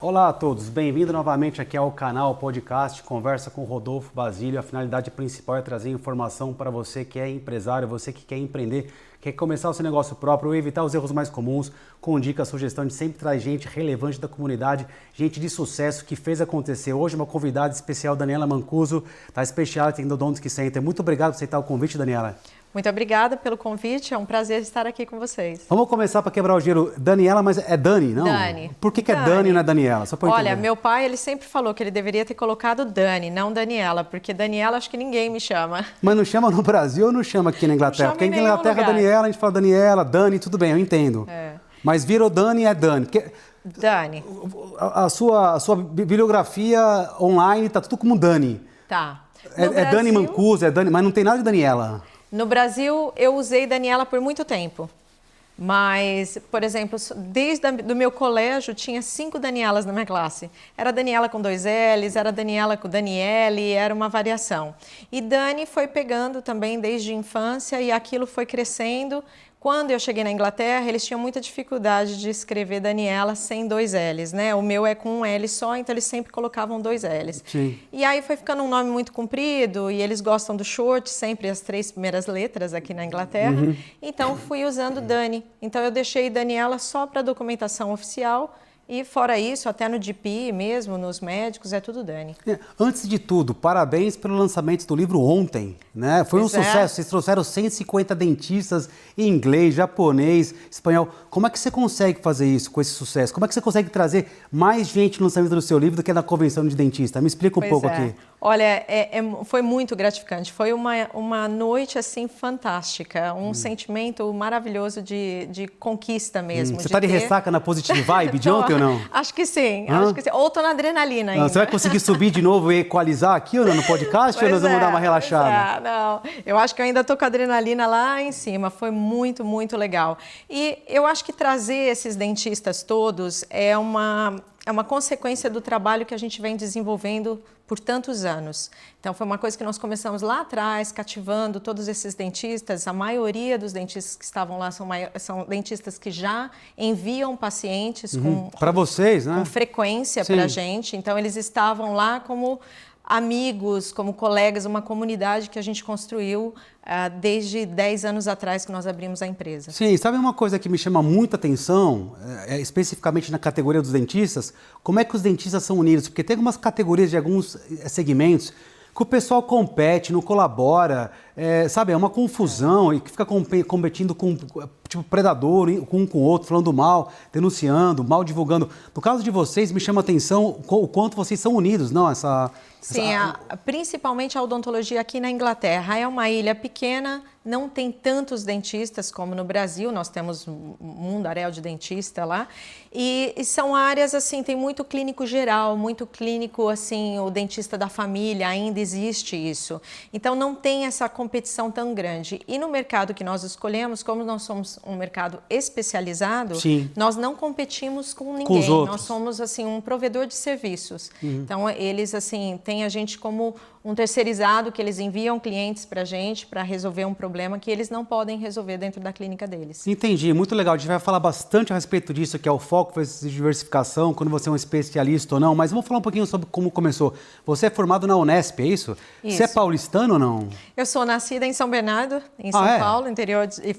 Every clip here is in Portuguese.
Olá a todos, bem-vindo novamente aqui ao canal podcast Conversa com Rodolfo Basílio. A finalidade principal é trazer informação para você que é empresário, você que quer empreender, quer começar o seu negócio próprio, evitar os erros mais comuns, com dicas, sugestão, de sempre traz gente relevante da comunidade, gente de sucesso que fez acontecer. Hoje uma convidada especial, Daniela Mancuso, da Specialty Endodontic Center. Muito obrigado por aceitar o convite, Daniela. Muito obrigada pelo convite, é um prazer estar aqui com vocês. Vamos começar para quebrar o gelo. Daniela, mas é Dani, não? Dani. Por que é Dani e não é Daniela? Só para Olha, meu pai, ele sempre falou que ele deveria ter colocado Dani, não Daniela, porque Daniela acho que ninguém me chama. Mas não chama no Brasil ou não chama aqui na Inglaterra? Porque aqui na Inglaterra, Daniela, a gente fala Daniela, Dani, tudo bem, eu entendo. Mas virou Dani é Dani. Dani. A sua bibliografia online tá tudo como Dani. Tá. É Dani Mancuso, é Dani, mas não tem nada de Daniela. No Brasil, eu usei Daniela por muito tempo. Mas, por exemplo, desde o meu colégio, tinha 5 Danielas na minha classe. Era Daniela com 2 L's, era Daniela com Daniele, era uma variação. E Dani foi pegando também desde a infância e aquilo foi crescendo. Quando eu cheguei na Inglaterra, eles tinham muita dificuldade de escrever Daniela sem 2 L's, né? O meu é com um L só, então eles sempre colocavam 2 L's. Sim. E aí foi ficando um nome muito comprido e eles gostam do short, sempre as 3 primeiras letras aqui na Inglaterra. Então fui usando Dani. Então eu deixei Daniela só para documentação oficial. E fora isso, até no GP mesmo, nos médicos, é tudo Dani. Antes de tudo, parabéns pelo lançamento do livro ontem, né? Foi um sucesso, vocês trouxeram 150 dentistas em inglês, japonês, espanhol. Como é que você consegue fazer isso com esse sucesso? Como é que você consegue trazer mais gente no lançamento do seu livro do que na convenção de dentista? Me explica um pouco aqui. Olha, foi muito gratificante, foi uma noite assim fantástica, um sentimento maravilhoso de conquista mesmo. Você está de ressaca na positive vibe de ontem ou não? Acho que sim, acho que sim. Ou estou na adrenalina ainda. Você vai conseguir subir de novo e equalizar aqui ou não, no podcast ou nós vamos dar uma relaxada? Não, eu acho que eu ainda estou com a adrenalina lá em cima, foi muito, muito legal. E eu acho que trazer esses dentistas todos é uma consequência do trabalho que a gente vem desenvolvendo por tantos anos. Então, foi uma coisa que nós começamos lá atrás, cativando todos esses dentistas. A maioria dos dentistas que estavam lá são dentistas que já enviam pacientes para vocês, né? Com frequência para a gente. Então, eles estavam lá como amigos, como colegas, uma comunidade que a gente construiu desde 10 anos atrás que nós abrimos a empresa. Sim, sabe uma coisa que me chama muita atenção, especificamente na categoria dos dentistas, como é que os dentistas são unidos? Porque tem algumas categorias de alguns segmentos que o pessoal compete, não colabora, sabe, é uma confusão e que fica competindo com tipo predador, um com o outro, falando mal, denunciando, mal divulgando. No caso de vocês, me chama a atenção o quanto vocês são unidos, não? Sim, principalmente a odontologia aqui na Inglaterra. É uma ilha pequena, não tem tantos dentistas como no Brasil, nós temos um mundaréu de dentista lá. E são áreas, assim, tem muito clínico geral, muito clínico, assim, o dentista da família, ainda existe isso. Então, não tem essa competição tão grande. E no mercado que nós escolhemos, como nós somos um mercado especializado, sim, nós não competimos com ninguém. Com os outros. Nós somos, assim, um provedor de serviços. Então, eles, assim, têm a gente como um terceirizado que eles enviam clientes para a gente para resolver um problema que eles não podem resolver dentro da clínica deles. Entendi, muito legal. A gente vai falar bastante a respeito disso, que é o foco versus diversificação, quando você é um especialista ou não, mas vamos falar um pouquinho sobre como começou. Você é formado na Unesp, é isso? Isso. Você é paulistano ou não? Eu sou nascida em São Bernardo, em São Paulo, interior e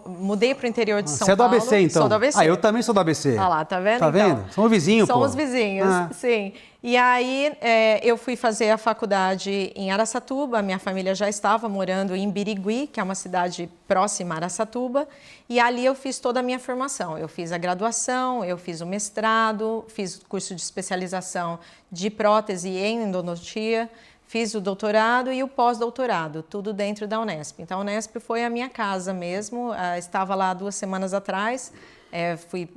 mudei para o interior de São Paulo. Você é do ABC, então? Sou do ABC. Eu também sou do ABC. Ah lá, tá vendo? Tá vendo? Então, Somos vizinhos, pô. Somos vizinhos, sim. E aí eu fui fazer a faculdade em Araçatuba, minha família já estava morando em Birigui, que é uma cidade próxima a Araçatuba, e ali eu fiz toda a minha formação. Eu fiz a graduação, eu fiz o mestrado, fiz o curso de especialização de prótese em endodontia, fiz o doutorado e o pós-doutorado, tudo dentro da Unesp. Então, a Unesp foi a minha casa mesmo, estava lá 2 semanas atrás, fui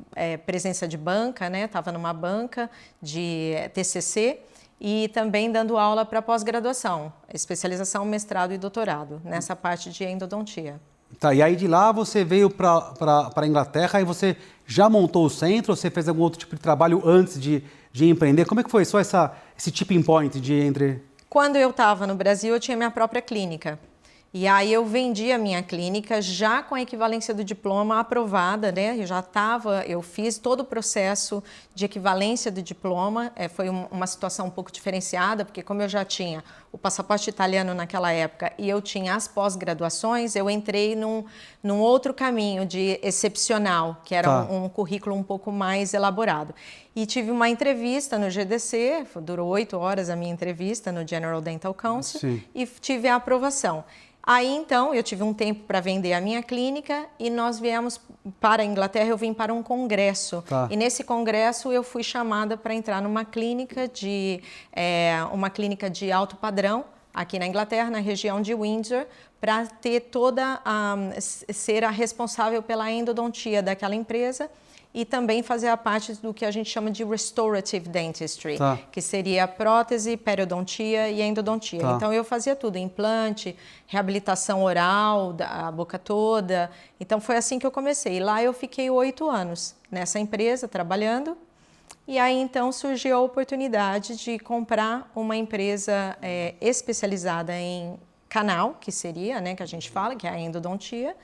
presença de banca, né? Estava numa banca de TCC e também dando aula para pós-graduação, especialização, mestrado e doutorado, nessa parte de endodontia. Tá, e aí de lá você veio para a Inglaterra e você já montou o centro ou você fez algum outro tipo de trabalho antes de empreender? Como é que foi só esse tipping point de entre... Quando eu estava no Brasil, eu tinha minha própria clínica. E aí eu vendi a minha clínica já com a equivalência do diploma aprovada, né? Eu fiz todo o processo de equivalência do diploma. Foi uma situação um pouco diferenciada, porque como eu já tinha o passaporte italiano naquela época e eu tinha as pós-graduações, eu entrei num outro caminho de excepcional, que era um currículo um pouco mais elaborado. E tive uma entrevista no GDC, durou 8 horas a minha entrevista no General Dental Council. Sim. E tive a aprovação. Aí, então, eu tive um tempo para vender a minha clínica e nós viemos para a Inglaterra, eu vim para um congresso. E nesse congresso eu fui chamada para entrar numa clínica de alto padrão, aqui na Inglaterra, na região de Windsor, para ter ser a responsável pela endodontia daquela empresa e também fazer a parte do que a gente chama de restorative dentistry, que seria prótese, periodontia e endodontia. Então eu fazia tudo, implante, reabilitação oral, da boca toda. Então foi assim que eu comecei. Lá eu fiquei 8 anos nessa empresa trabalhando. E aí então surgiu a oportunidade de comprar uma empresa especializada em canal, que seria, né, que a gente fala, que é a endodontia,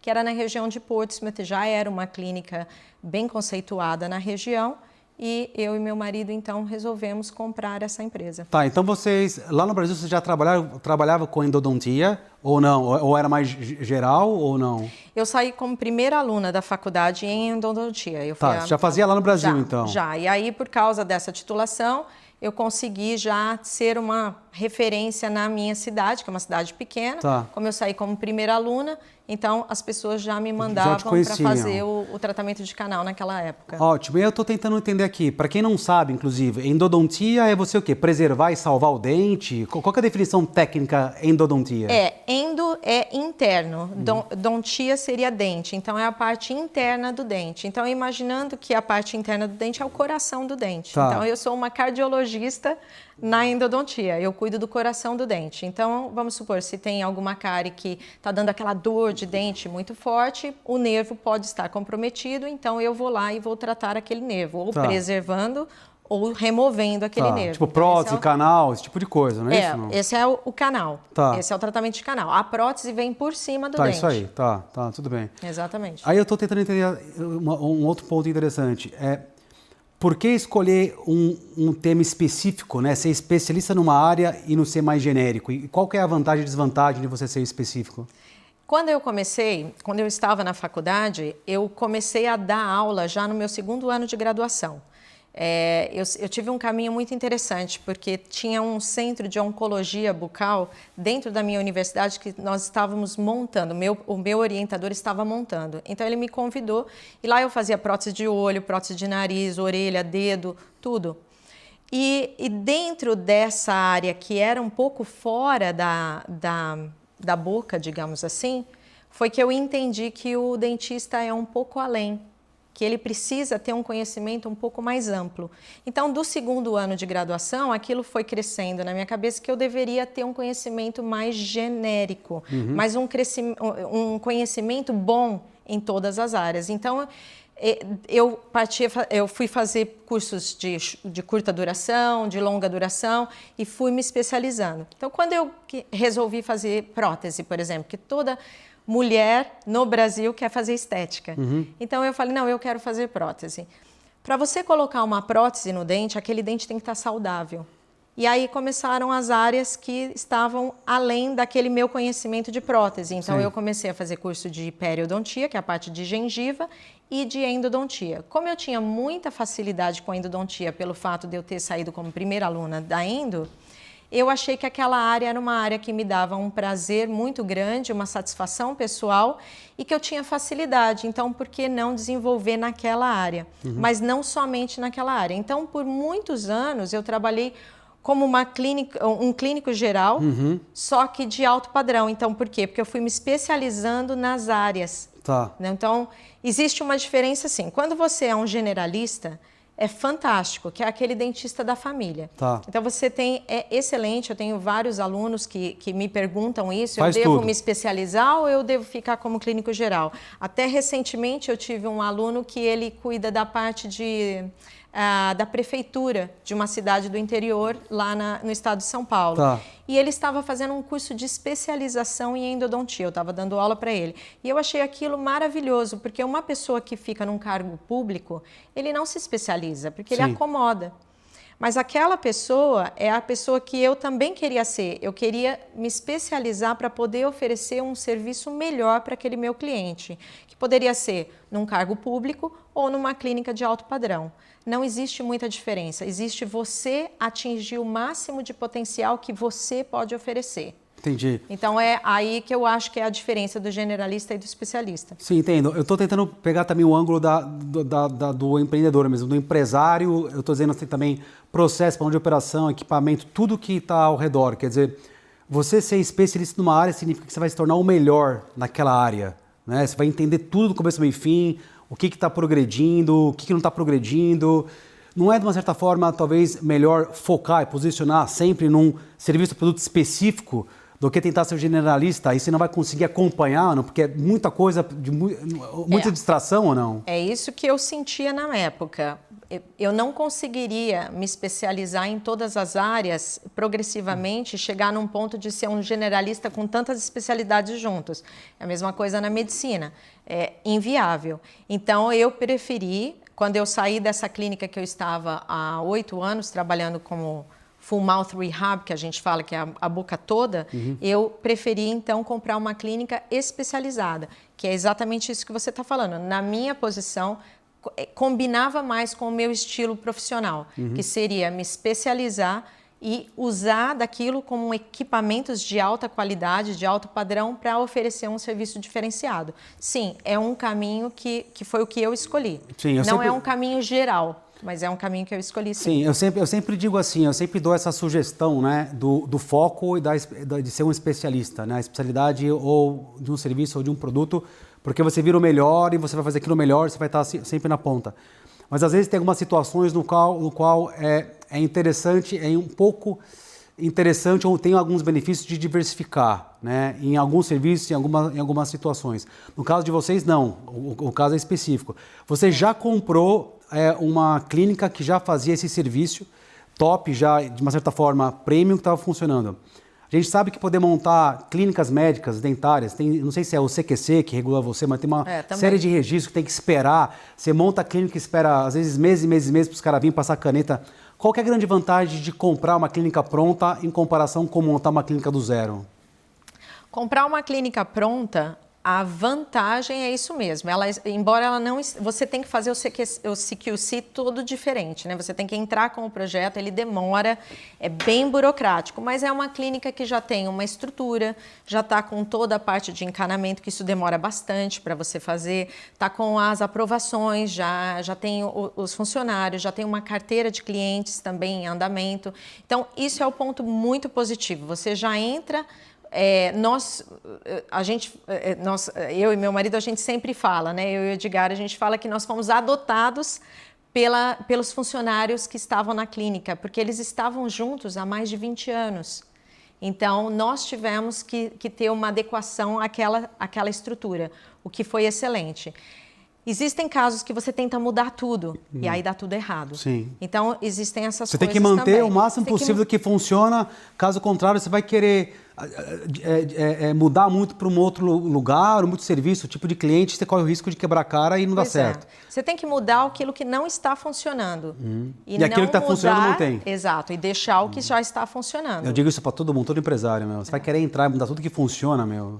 que era na região de Portsmouth, já era uma clínica bem conceituada na região, e eu e meu marido, então, resolvemos comprar essa empresa. Então vocês, lá no Brasil, vocês já trabalhavam com endodontia ou não? Ou era mais geral ou não? Eu saí como primeira aluna da faculdade em endodontia. Você já fazia lá no Brasil, então? Já, e aí, por causa dessa titulação, eu consegui já ser uma referência na minha cidade, que é uma cidade pequena. Como eu saí como primeira aluna, então as pessoas já me mandavam para fazer o tratamento de canal naquela época. Ótimo, e eu estou tentando entender aqui, para quem não sabe, inclusive, endodontia é você o quê? Preservar e salvar o dente? Qual que é a definição técnica endodontia? Endo é interno, dontia seria dente, então é a parte interna do dente. Então, imaginando que a parte interna do dente é o coração do dente. Então, eu sou uma cardiologista na endodontia, eu cuido do coração do dente. Então, vamos supor, se tem alguma cárie que está dando aquela dor de dente muito forte, o nervo pode estar comprometido, então eu vou lá e vou tratar aquele nervo, ou preservando ou removendo aquele nervo. Tipo prótese, canal, esse tipo de coisa, não é isso? Não? Esse é o canal, esse é o tratamento de canal. A prótese vem por cima do dente. Isso aí, tudo bem. Exatamente. Aí eu estou tentando entender um outro ponto interessante. Por que escolher um tema específico, né? Ser especialista numa área e não ser mais genérico? E qual que é a vantagem e desvantagem de você ser específico? Quando eu estava na faculdade, eu comecei a dar aula já no meu 2º ano de graduação. Eu tive um caminho muito interessante, porque tinha um centro de oncologia bucal dentro da minha universidade que nós estávamos montando, o meu orientador estava montando. Então ele me convidou e lá eu fazia prótese de olho, prótese de nariz, orelha, dedo, tudo. E dentro dessa área que era um pouco fora da boca, digamos assim, foi que eu entendi que o dentista é um pouco além, que ele precisa ter um conhecimento um pouco mais amplo. Então, do 2º ano de graduação, aquilo foi crescendo na minha cabeça que eu deveria ter um conhecimento mais genérico, mas um conhecimento bom em todas as áreas. Então, eu fui fazer cursos de curta duração, de longa duração e fui me especializando. Então, quando eu resolvi fazer prótese, por exemplo, que toda mulher no Brasil quer fazer estética. Então eu falei, não, eu quero fazer prótese. Para você colocar uma prótese no dente, aquele dente tem que estar saudável. E aí começaram as áreas que estavam além daquele meu conhecimento de prótese. Então eu comecei a fazer curso de periodontia, que é a parte de gengiva, e de endodontia. Como eu tinha muita facilidade com a endodontia, pelo fato de eu ter saído como primeira aluna da endo, eu achei que aquela área era uma área que me dava um prazer muito grande, uma satisfação pessoal e que eu tinha facilidade. Então, por que não desenvolver naquela área? Mas não somente naquela área. Então, por muitos anos, eu trabalhei como um clínico geral, só que de alto padrão. Então, por quê? Porque eu fui me especializando nas áreas. Então, existe uma diferença assim. Quando você é um generalista, é fantástico, que é aquele dentista da família. Então você é excelente, eu tenho vários alunos que me perguntam isso, eu devo me especializar ou eu devo ficar como clínico geral? Até recentemente eu tive um aluno que ele cuida da parte de da prefeitura de uma cidade do interior, lá no estado de São Paulo. Tá. E ele estava fazendo um curso de especialização em endodontia, eu estava dando aula para ele. E eu achei aquilo maravilhoso, porque uma pessoa que fica num cargo público, ele não se especializa, porque ele acomoda. Mas aquela pessoa é a pessoa que eu também queria ser. Eu queria me especializar para poder oferecer um serviço melhor para aquele meu cliente, que poderia ser num cargo público ou numa clínica de alto padrão. Não existe muita diferença. Existe você atingir o máximo de potencial que você pode oferecer. Entendi. Então é aí que eu acho que é a diferença do generalista e do especialista. Sim, entendo. Eu estou tentando pegar também o ângulo do empreendedor mesmo, do empresário. Eu estou dizendo assim também processo, plano de operação, equipamento, tudo que está ao redor. Quer dizer, você ser especialista numa área significa que você vai se tornar o melhor naquela área, né? Você vai entender tudo do começo, meio e fim, o que está progredindo, o que não está progredindo. Não é, de uma certa forma, talvez melhor focar e posicionar sempre num serviço ou produto específico do que tentar ser generalista? Aí você não vai conseguir acompanhar, não? Porque é muita coisa, muita distração ou não? É isso que eu sentia na época. Eu não conseguiria me especializar em todas as áreas progressivamente, chegar num ponto de ser um generalista com tantas especialidades juntas. É a mesma coisa na medicina. É inviável. Então, eu preferi, quando eu saí dessa clínica que eu estava há 8 anos, trabalhando como full mouth rehab, que a gente fala que é a boca toda, eu preferi então comprar uma clínica especializada, que é exatamente isso que você está falando. Na minha posição, combinava mais com o meu estilo profissional, que seria me especializar e usar daquilo como equipamentos de alta qualidade, de alto padrão, para oferecer um serviço diferenciado. Sim, é um caminho que foi o que eu escolhi. Sim, não é um caminho geral. Mas é um caminho que eu escolhi, sim. Sim, eu sempre digo assim, eu sempre dou essa sugestão, né, do foco e de ser um especialista, né, a especialidade ou de um serviço ou de um produto, porque você vira o melhor e você vai fazer aquilo melhor, você vai estar sempre na ponta. Mas às vezes tem algumas situações no qual é interessante, é um pouco interessante ou tem alguns benefícios de diversificar, né, em alguns serviços, em algumas situações. No caso de vocês, não, o caso é específico. Você já comprou uma clínica que já fazia esse serviço, top, já de uma certa forma premium, que estava funcionando. A gente sabe que poder montar clínicas médicas, dentárias, não sei se é o CQC que regula você, mas tem uma série de registros que tem que esperar. Você monta a clínica e espera, às vezes, meses e meses e meses para os caras virem passar caneta. Qual que é a grande vantagem de comprar uma clínica pronta em comparação com montar uma clínica do zero? Comprar uma clínica pronta, a vantagem é isso mesmo. Embora ela não... Você tem que fazer o CQC todo diferente, né? Você tem que entrar com o projeto, ele demora, é bem burocrático, mas é uma clínica que já tem uma estrutura, já está com toda a parte de encanamento, que isso demora bastante para você fazer, está com as aprovações, já tem os funcionários, já tem uma carteira de clientes também em andamento. Então, isso é o ponto muito positivo. Você já entra... eu e meu marido, a gente sempre fala, né? Eu e o Edgar, a gente fala que nós fomos adotados pelos funcionários que estavam na clínica, porque eles estavam juntos há mais de 20 anos. Então, nós tivemos que ter uma adequação àquela estrutura, o que foi excelente. Existem casos que você tenta mudar tudo e aí dá tudo errado. Sim. Então, existem essas você coisas tem que manter também. o máximo possível que funciona, caso contrário, você vai querer mudar muito para um outro lugar, um outro serviço, tipo de cliente, você corre o risco de quebrar a cara e não dá certo. Você tem que mudar aquilo que não está funcionando. E aquilo que está funcionando não tem. Exato, e deixar o que já está funcionando. Eu digo isso para todo mundo, todo empresário, meu. Você vai querer entrar e mudar tudo que funciona, meu.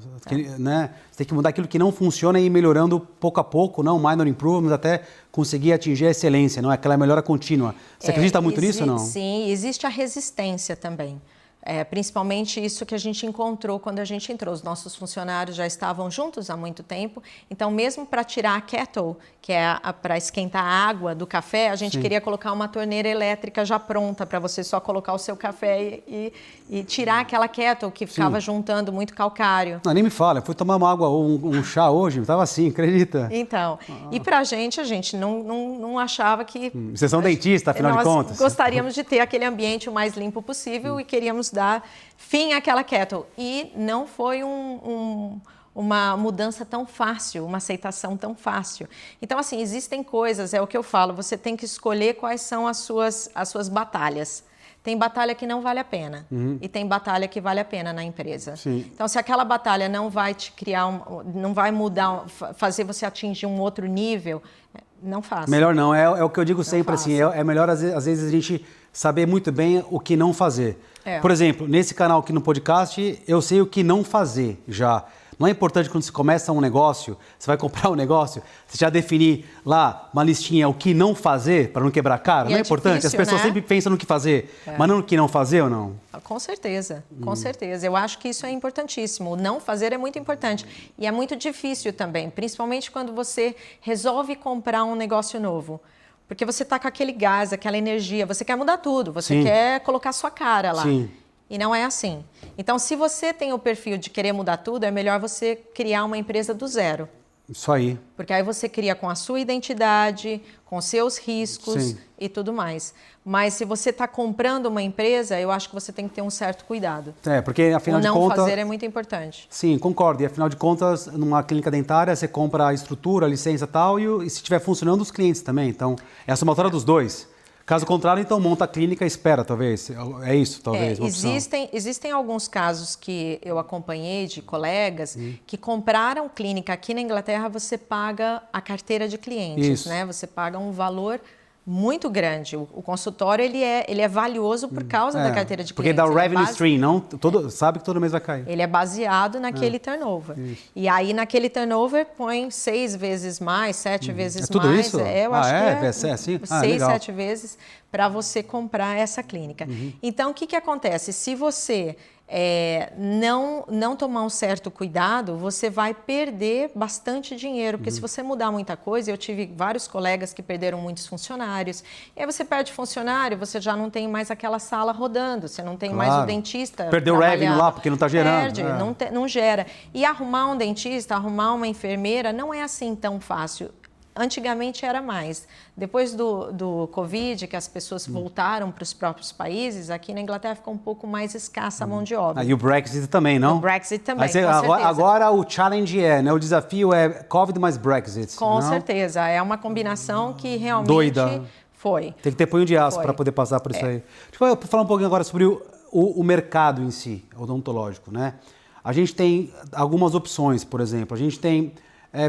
Né? Você tem que mudar aquilo que não funciona e ir melhorando pouco a pouco, não minor improvements, até conseguir atingir a excelência, não é? Aquela melhora contínua. Você acredita muito nisso ou não? Sim, existe a resistência também. Principalmente isso que a gente encontrou quando a gente entrou. Os nossos funcionários já estavam juntos há muito tempo, então mesmo para tirar a kettle, que é para esquentar a água do café, a gente queria colocar uma torneira elétrica já pronta para você só colocar o seu café e tirar aquela kettle que ficava juntando muito calcário. Não, nem me fala, eu fui tomar uma água ou um chá hoje, estava assim, acredita? Então, e para a gente não achava que... Vocês são dentistas, afinal de contas. Nós gostaríamos de ter aquele ambiente o mais limpo possível e queríamos dar fim àquela kettle. E não foi um uma mudança tão fácil, uma aceitação tão fácil. Então, assim, existem coisas, é o que eu falo, você tem que escolher quais são as suas batalhas. Tem batalha que não vale a pena e tem batalha que vale a pena na empresa. Sim. Então, se aquela batalha não vai te criar, não vai mudar, fazer você atingir um outro nível, não faça. Melhor não, é o que eu digo sempre, assim, é melhor às vezes a gente saber muito bem o que não fazer. Por exemplo, nesse canal aqui no podcast, eu sei o que não fazer já. Não é importante quando você começa um negócio, você vai comprar um negócio, você já definir lá uma listinha o que não fazer para não quebrar a cara? Não é importante? Difícil, as pessoas sempre pensam no que fazer, mas não no que não fazer ou não? Com certeza, com certeza. Eu acho que isso é importantíssimo. O não fazer é muito importante. E é muito difícil também, principalmente quando você resolve comprar um negócio novo. Porque você está com aquele gás, aquela energia, você quer mudar tudo, você quer colocar sua cara lá. Sim. E não é assim. Então, se você tem o perfil de querer mudar tudo, é melhor você criar uma empresa do zero. Isso aí. Porque aí você cria com a sua identidade, com seus riscos Sim. e tudo mais. Mas se você está comprando uma empresa, eu acho que você tem que ter um certo cuidado. Porque afinal de contas... O não fazer é muito importante. Sim, concordo. E afinal de contas, numa clínica dentária, você compra a estrutura, a licença e tal, e se estiver funcionando, os clientes também. Então, é a somatória dos dois. Caso contrário, então monta a clínica e espera, talvez. É isso, talvez, uma opção. Existem alguns casos que eu acompanhei de colegas que compraram clínica aqui na Inglaterra, você paga a carteira de clientes, né? Você paga um valor muito grande. O consultório ele é valioso por causa da carteira de clientes. Porque dá revenue stream, não? Sabe que todo mês vai cair. Ele é baseado naquele turnover. Isso. E aí, naquele turnover, põe 6 vezes mais, 7 vezes mais. Tudo isso? Eu acho que é assim? 6, 7 vezes para você comprar essa clínica. Então, o que acontece? Se você não tomar um certo cuidado, você vai perder bastante dinheiro, porque se você mudar muita coisa, eu tive vários colegas que perderam muitos funcionários, e aí você perde funcionário, você já não tem mais aquela sala rodando, você não tem mais o dentista perdeu o revenue lá, porque não está gerando. Perde, não gera. E arrumar um dentista, arrumar uma enfermeira, não é assim tão fácil. Antigamente era mais. Depois do Covid, que as pessoas voltaram para os próprios países, aqui na Inglaterra ficou um pouco mais escassa a mão de obra. E o Brexit também, não? O Brexit também, agora o challenge né? O desafio é Covid mais Brexit. Com certeza. É uma combinação que realmente... Doida. Foi. Tem que ter punho de aço para poder passar por isso aí. Deixa eu falar um pouquinho agora sobre o mercado em si, odontológico, né? A gente tem algumas opções, por exemplo. A gente tem...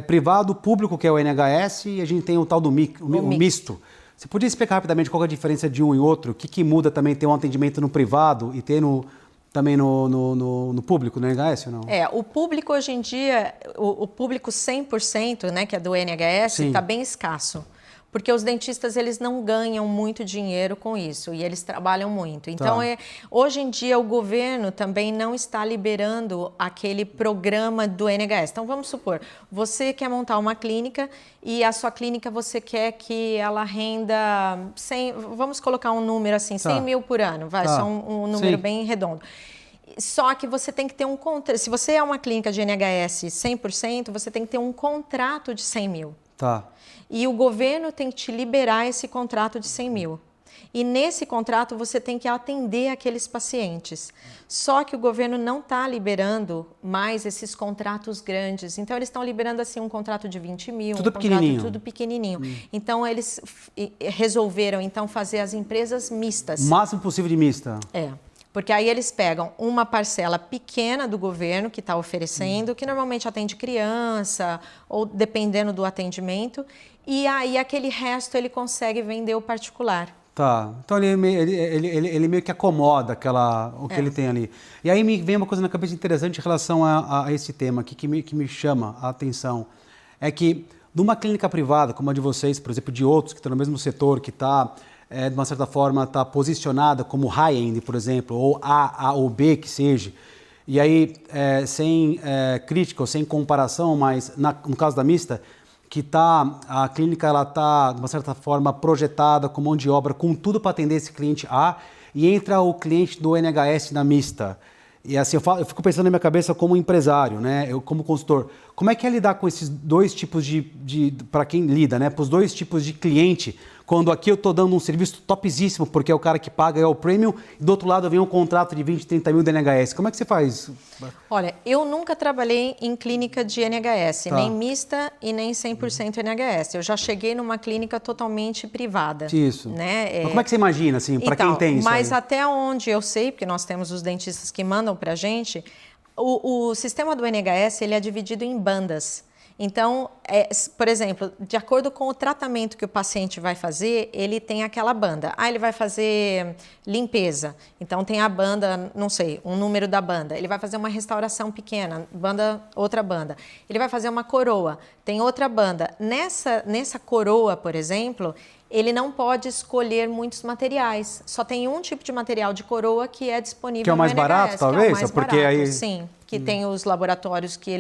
privado, público, que é o NHS, e a gente tem o tal do misto. Você podia explicar rapidamente qual é a diferença de um e outro? O que muda também ter um atendimento no privado e ter também no público, no NHS ou não? O público hoje em dia, o público 100%, né, que é do NHS, está bem escasso. Porque os dentistas, eles não ganham muito dinheiro com isso e eles trabalham muito. Então, hoje em dia, o governo também não está liberando aquele programa do NHS. Então, vamos supor, você quer montar uma clínica e a sua clínica você quer que ela renda 100, vamos colocar um número assim, 100 mil por ano, só um número bem redondo. Só que você tem que ter um contrato. Se você é uma clínica de NHS 100%, você tem que ter um contrato de 100 mil. E o governo tem que te liberar esse contrato de 100 mil. E nesse contrato você tem que atender aqueles pacientes. Só que o governo não está liberando mais esses contratos grandes. Então eles estão liberando assim um contrato de 20 mil, tudo pequenininho. Tudo pequenininho. Então eles resolveram então fazer as empresas mistas. O máximo possível de mista. Porque aí eles pegam uma parcela pequena do governo que está oferecendo, que normalmente atende criança, ou dependendo do atendimento, e aí aquele resto ele consegue vender o particular. Então ele meio que acomoda o que ele tem ali. E aí me vem uma coisa na cabeça interessante em relação a esse tema aqui, que me chama a atenção. É que numa clínica privada, como a de vocês, por exemplo, de outros que estão no mesmo setor, que está... de uma certa forma, está posicionada como high-end, por exemplo, ou A ou B que seja, e aí, sem crítica ou sem comparação, mas no caso da mista, que a clínica está, de uma certa forma, projetada com mão de obra, com tudo para atender esse cliente A, e entra o cliente do NHS na mista. E assim, eu fico pensando na minha cabeça como empresário, né? Eu como consultor. Como é que é lidar com esses dois tipos para quem lida, né? Para os dois tipos de cliente, Quando aqui eu estou dando um serviço topzíssimo, porque é o cara que paga, é o premium, e do outro lado vem um contrato de 20, 30 mil de NHS. Como é que você faz? Olha, eu nunca trabalhei em clínica de NHS, Tá. nem mista e nem 100% NHS. Eu já cheguei numa clínica totalmente privada. Isso. Né? Mas como é que você imagina, assim, para quem tem isso Mas aí? até onde eu sei, porque nós temos os dentistas que mandam para a gente, o sistema do NHS ele é dividido em bandas. Então, por exemplo, de acordo com o tratamento que o paciente vai fazer, ele tem aquela banda. Ele vai fazer limpeza, então tem a banda, não sei, um número da banda. Ele vai fazer uma restauração pequena, outra banda. Ele vai fazer uma coroa, tem outra banda. Nessa coroa, por exemplo, ele não pode escolher muitos materiais. Só tem um tipo de material de coroa que é disponível que é o mais no NHS, barato, talvez? Que é o mais porque barato, aí... sim. Que tem os laboratórios que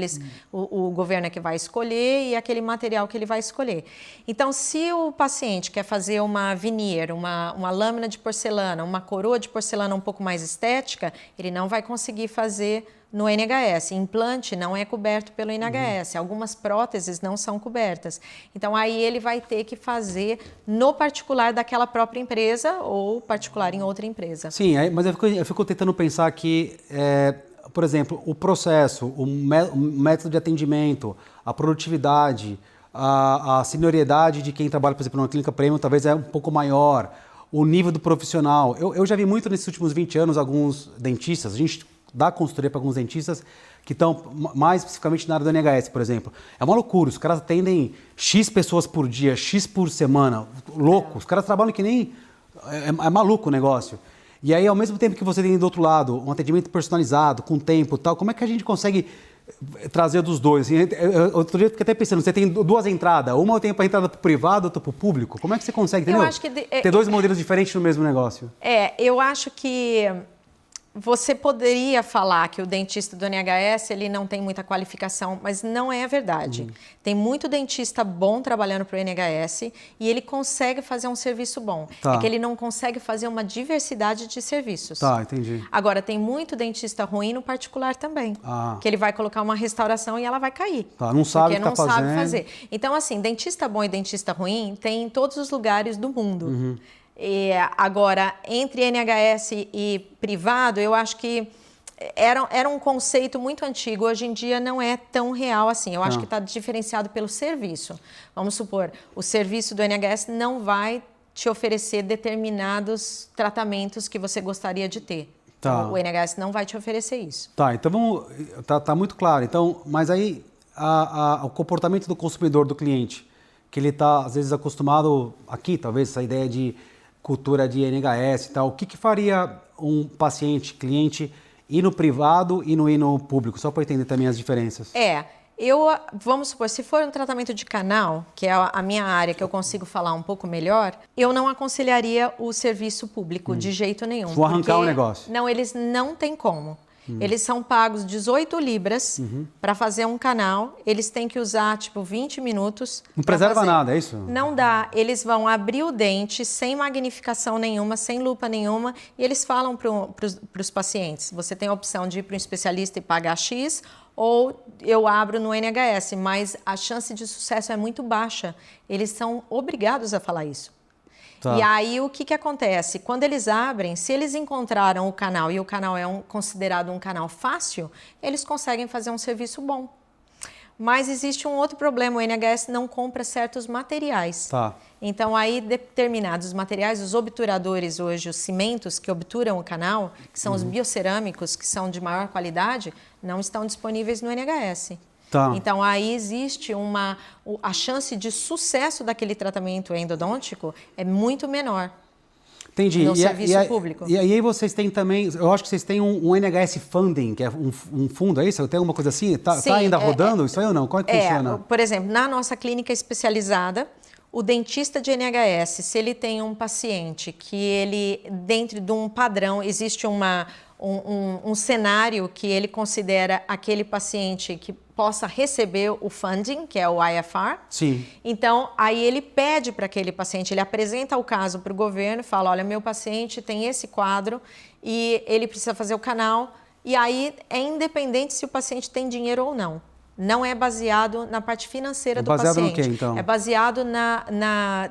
o governo é que vai escolher e aquele material que ele vai escolher. Então, se o paciente quer fazer uma veneer, uma lâmina de porcelana, uma coroa de porcelana um pouco mais estética, ele não vai conseguir fazer no NHS. Implante não é coberto pelo NHS. Algumas próteses não são cobertas. Então, aí ele vai ter que fazer no particular daquela própria empresa ou particular em outra empresa. Sim, mas eu fico tentando pensar que... por exemplo, o processo, o método de atendimento, a produtividade, a senioriedade de quem trabalha, por exemplo, numa clínica premium talvez é um pouco maior, o nível do profissional. Eu já vi muito nesses últimos 20 anos alguns dentistas, a gente dá consultoria para alguns dentistas que estão mais especificamente na área do NHS, por exemplo. É uma loucura, os caras atendem X pessoas por dia, X por semana, louco, os caras trabalham que nem... É maluco o negócio. E aí, ao mesmo tempo que você tem do outro lado um atendimento personalizado, com tempo e tal, como é que a gente consegue trazer dos dois? Outro dia eu fiquei até pensando, você tem duas entradas, uma eu tenho para entrada para o privado, outra para o público. Como é que você consegue, entendeu? Eu acho que ter dois modelos diferentes no mesmo negócio. Eu acho que você poderia falar que o dentista do NHS ele não tem muita qualificação, mas não é a verdade. Tem muito dentista bom trabalhando para o NHS e ele consegue fazer um serviço bom. Tá. É que ele não consegue fazer uma diversidade de serviços. Tá, entendi. Agora, tem muito dentista ruim no particular também. Que ele vai colocar uma restauração e ela vai cair. Tá, não sabe o que não tá sabe fazendo. fazer. Então, assim, dentista bom e dentista ruim tem em todos os lugares do mundo. Agora, entre NHS e privado, eu acho que era um conceito muito antigo. Hoje em dia não é tão real assim. Eu acho que está diferenciado pelo serviço. Vamos supor, o serviço do NHS não vai te oferecer determinados tratamentos que você gostaria de ter. Tá. Então, o NHS não vai te oferecer isso. Tá, então vamos... Tá muito claro. Então, mas aí o comportamento do consumidor, do cliente, que ele está, às vezes, acostumado aqui, talvez, essa ideia de cultura de NHS e tal, o que faria um paciente, cliente, ir no privado e não ir no público? Só para entender também as diferenças. Vamos supor, se for um tratamento de canal, que é a minha área que eu consigo falar um pouco melhor, eu não aconselharia o serviço público de jeito nenhum. Vou arrancar o negócio. Não, eles não têm como. Eles são pagos 18 libras para fazer um canal. Eles têm que usar, 20 minutos. Não preserva nada, é isso? Não dá. Eles vão abrir o dente sem magnificação nenhuma, sem lupa nenhuma, e eles falam para os pacientes, você tem a opção de ir para um especialista e pagar X, ou eu abro no NHS, mas a chance de sucesso é muito baixa. Eles são obrigados a falar isso. Tá. E aí, o que acontece? Quando eles abrem, se eles encontraram o canal e o canal é considerado um canal fácil, eles conseguem fazer um serviço bom. Mas existe um outro problema, o NHS não compra certos materiais. Tá. Então, aí, determinados materiais, os obturadores hoje, os cimentos que obturam o canal, que são os biocerâmicos, que são de maior qualidade, não estão disponíveis no NHS. Tá. Então, aí existe a chance de sucesso daquele tratamento endodôntico é muito menor. Entendi. No serviço público. E aí vocês têm também, eu acho que vocês têm um NHS Funding, que é um fundo, é isso? Tem alguma coisa assim? Tá ainda rodando isso aí ou não? Como é que funciona? Por exemplo, na nossa clínica especializada, o dentista de NHS, se ele tem um paciente que ele, dentro de um padrão, existe um cenário que ele considera aquele paciente que possa receber o funding, que é o IFR. Sim. Então, aí ele pede para aquele paciente, ele apresenta o caso para o governo, fala, olha, meu paciente tem esse quadro e ele precisa fazer o canal. E aí é independente se o paciente tem dinheiro ou não. não é baseado na parte financeira do baseado paciente. No quê, então? É baseado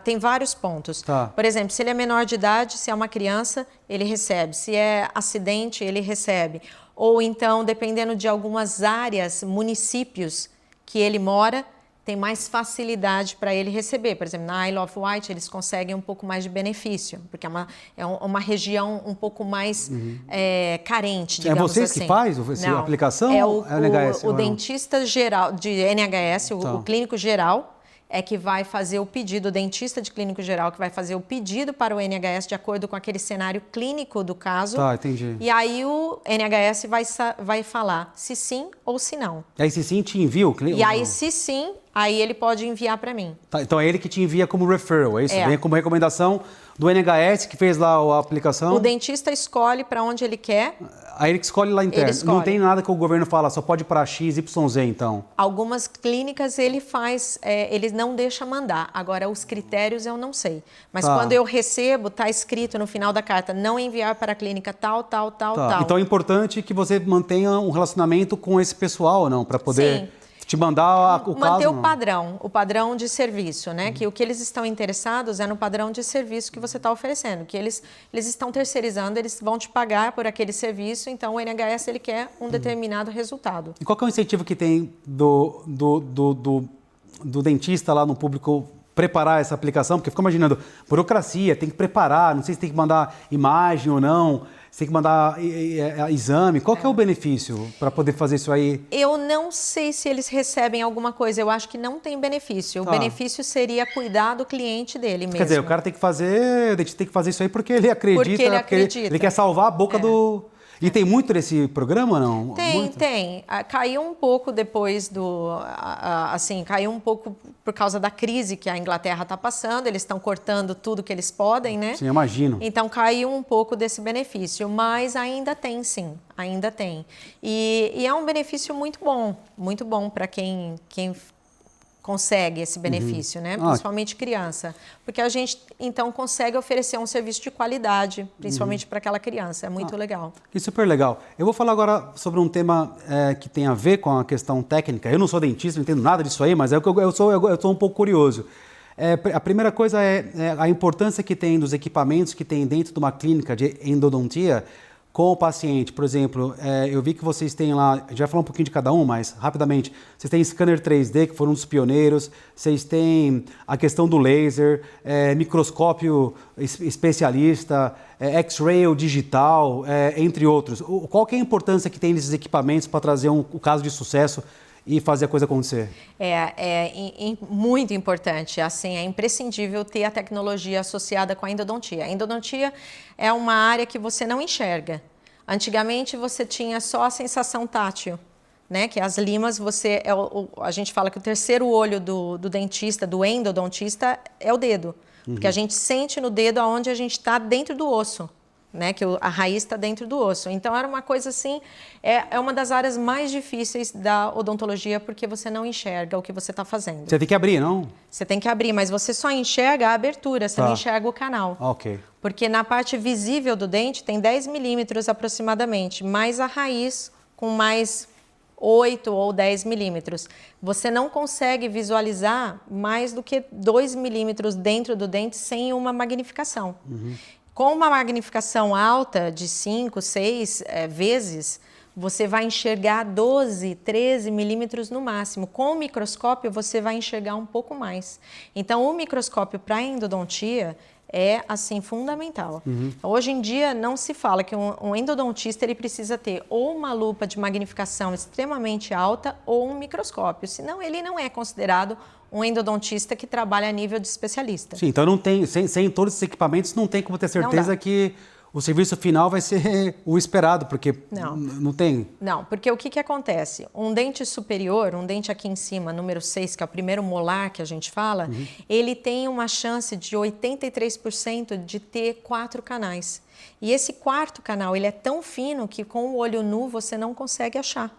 tem vários pontos. Tá. Por exemplo, se ele é menor de idade, se é uma criança, ele recebe. Se é acidente, ele recebe. Ou então, dependendo de algumas áreas, municípios que ele mora, tem mais facilidade para ele receber. Por exemplo, na Isle of Wight, eles conseguem um pouco mais de benefício, porque é uma região um pouco mais carente, digamos assim. É vocês que faz essa aplicação? É NHS, o dentista geral de NHS, o clínico geral, é que vai fazer o pedido, o dentista de clínico geral que vai fazer o pedido para o NHS de acordo com aquele cenário clínico do caso. Tá, entendi. E aí o NHS vai falar se sim ou se não. E aí se sim te envia o clínico? E aí se sim, aí ele pode enviar para mim. Tá, então é ele que te envia como referral, é isso? Vem como recomendação do NHS que fez lá a aplicação? O dentista escolhe para onde ele quer. Aí ele que escolhe lá interno. Não tem nada que o governo fala, só pode ir para X, YZ, então? Algumas clínicas ele faz, ele não deixa mandar. Agora, os critérios eu não sei. Mas quando eu recebo, está escrito no final da carta, não enviar para a clínica tal, tal, tal, tal. Então é importante que você mantenha um relacionamento com esse pessoal, não? Para poder... Sim. Te mandar o caso. Manter o padrão de serviço, né? Que o que eles estão interessados é no padrão de serviço que você está oferecendo, que eles estão terceirizando, eles vão te pagar por aquele serviço, então o NHS ele quer um determinado resultado. E qual que é o incentivo que tem do dentista lá no público preparar essa aplicação? Porque fica imaginando, burocracia, tem que preparar, não sei se tem que mandar imagem ou não, você tem que mandar exame. Qual que é o benefício para poder fazer isso aí? Eu não sei se eles recebem alguma coisa. Eu acho que não tem benefício. O benefício seria cuidar do cliente dele mesmo. Quer dizer, o cara tem que fazer, o dentista tem que fazer isso aí porque ele acredita. Ele quer salvar a boca do... E tem muito desse programa, não? Tem. Caiu um pouco depois caiu um pouco por causa da crise que a Inglaterra está passando. Eles estão cortando tudo que eles podem, né? Sim, imagino. Então, caiu um pouco desse benefício, mas ainda tem, sim. Ainda tem. E é um benefício muito bom para quem consegue esse benefício, né? Principalmente criança. Porque a gente, então, consegue oferecer um serviço de qualidade, principalmente para aquela criança. É muito legal. Que super legal. Eu vou falar agora sobre um tema que tem a ver com a questão técnica. Eu não sou dentista, não entendo nada disso aí, mas eu sou um pouco curioso. A primeira coisa é a importância que tem dos equipamentos que tem dentro de uma clínica de endodontia com o paciente. Por exemplo, eu vi que vocês têm lá, a gente vai falar um pouquinho de cada um, mas rapidamente, vocês têm scanner 3D, que foram um dos pioneiros, vocês têm a questão do laser, microscópio especialista, X-ray digital, entre outros. Qual que é a importância que tem desses equipamentos para trazer o caso de sucesso e fazer a coisa acontecer? Muito importante. Assim, é imprescindível ter a tecnologia associada com a endodontia. A endodontia é uma área que você não enxerga. Antigamente, você tinha só a sensação tátil, né? Que as limas, a gente fala que o terceiro olho do dentista, do endodontista, é o dedo. Porque a gente sente no dedo aonde a gente está dentro do osso. Né, que a raiz está dentro do osso. Então, era uma coisa assim, é uma das áreas mais difíceis da odontologia, porque você não enxerga o que você está fazendo. Você tem que abrir, não? Você tem que abrir, mas você só enxerga a abertura, você não enxerga o canal. Ok. Porque na parte visível do dente tem 10 milímetros aproximadamente, mais a raiz com mais 8 ou 10 milímetros. Você não consegue visualizar mais do que 2 milímetros dentro do dente sem uma magnificação. Com uma magnificação alta de 5, 6 vezes, você vai enxergar 12, 13 milímetros no máximo. Com o microscópio, você vai enxergar um pouco mais. Então, o microscópio para endodontia é, assim, fundamental. Hoje em dia, não se fala que um endodontista ele precisa ter ou uma lupa de magnificação extremamente alta ou um microscópio, senão ele não é considerado um endodontista que trabalha a nível de especialista. Sim, então não tem, sem todos esses equipamentos, não tem como ter certeza que o serviço final vai ser o esperado, porque não tem. Não, porque o que acontece? Um dente superior, um dente aqui em cima, número 6, que é o primeiro molar que a gente fala, ele tem uma chance de 83% de ter 4 canais. E esse quarto canal, ele é tão fino que com o olho nu você não consegue achar.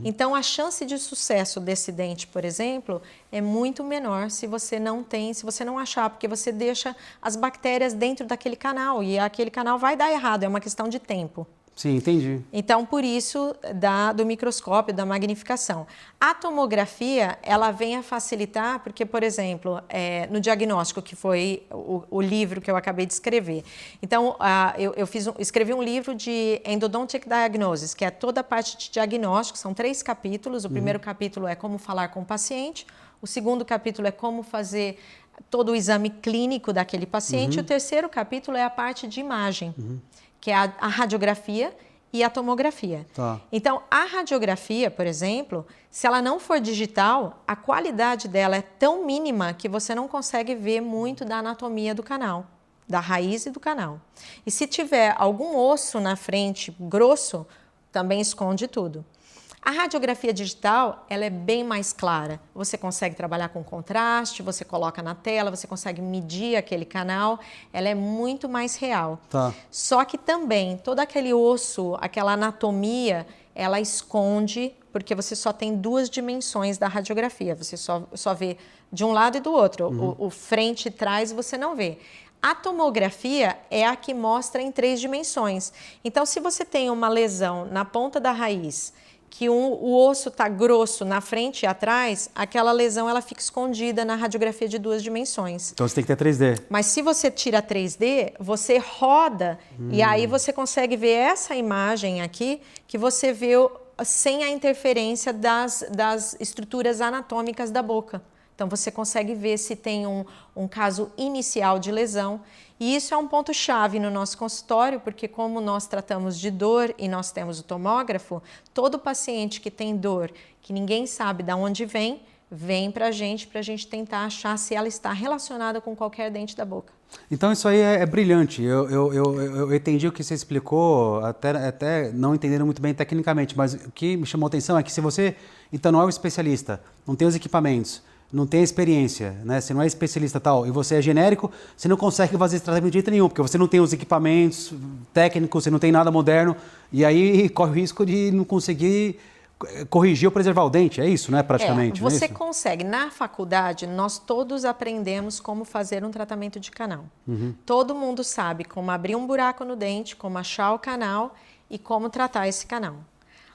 Então, a chance de sucesso desse dente, por exemplo, é muito menor se você não achar, porque você deixa as bactérias dentro daquele canal e aquele canal vai dar errado, é uma questão de tempo. Sim, entendi. Então, por isso, do microscópio, da magnificação. A tomografia, ela vem a facilitar, porque, por exemplo, no diagnóstico, que foi o livro que eu acabei de escrever. Então, escrevi um livro de Endodontic Diagnosis, que é toda a parte de diagnóstico, são 3 capítulos. O primeiro capítulo é como falar com o paciente, o segundo capítulo é como fazer todo o exame clínico daquele paciente, e o terceiro capítulo é a parte de imagem, que é a radiografia e a tomografia. Tá. Então, a radiografia, por exemplo, se ela não for digital, a qualidade dela é tão mínima que você não consegue ver muito da anatomia do canal, da raiz e do canal. E se tiver algum osso na frente grosso, também esconde tudo. A radiografia digital, ela é bem mais clara. Você consegue trabalhar com contraste, você coloca na tela, você consegue medir aquele canal, ela é muito mais real. Tá. Só que também, todo aquele osso, aquela anatomia, ela esconde, porque você só tem 2 dimensões da radiografia. Você só vê de um lado e do outro. O frente e trás você não vê. A tomografia é a que mostra em 3 dimensões. Então, se você tem uma lesão na ponta da raiz, que o osso está grosso na frente e atrás, aquela lesão ela fica escondida na radiografia de 2 dimensões. Então você tem que ter 3D. Mas se você tira 3D, você roda e aí você consegue ver essa imagem aqui, que você vê sem a interferência das estruturas anatômicas da boca. Então você consegue ver se tem um caso inicial de lesão. E isso é um ponto-chave no nosso consultório, porque como nós tratamos de dor e nós temos o tomógrafo, todo paciente que tem dor, que ninguém sabe de onde vem para a gente tentar achar se ela está relacionada com qualquer dente da boca. Então isso aí é brilhante. Eu entendi o que você explicou, até não entendendo muito bem tecnicamente, mas o que me chamou a atenção é que se você, então, não é um especialista, não tem os equipamentos, não tem experiência, né? Você não é especialista tal, e você é genérico, você não consegue fazer esse tratamento de jeito nenhum, porque você não tem os equipamentos técnicos, você não tem nada moderno, e aí corre o risco de não conseguir corrigir ou preservar o dente, é isso, né? Praticamente. Você não é isso? consegue, na faculdade, nós todos aprendemos como fazer um tratamento de canal. Todo mundo sabe como abrir um buraco no dente, como achar o canal e como tratar esse canal.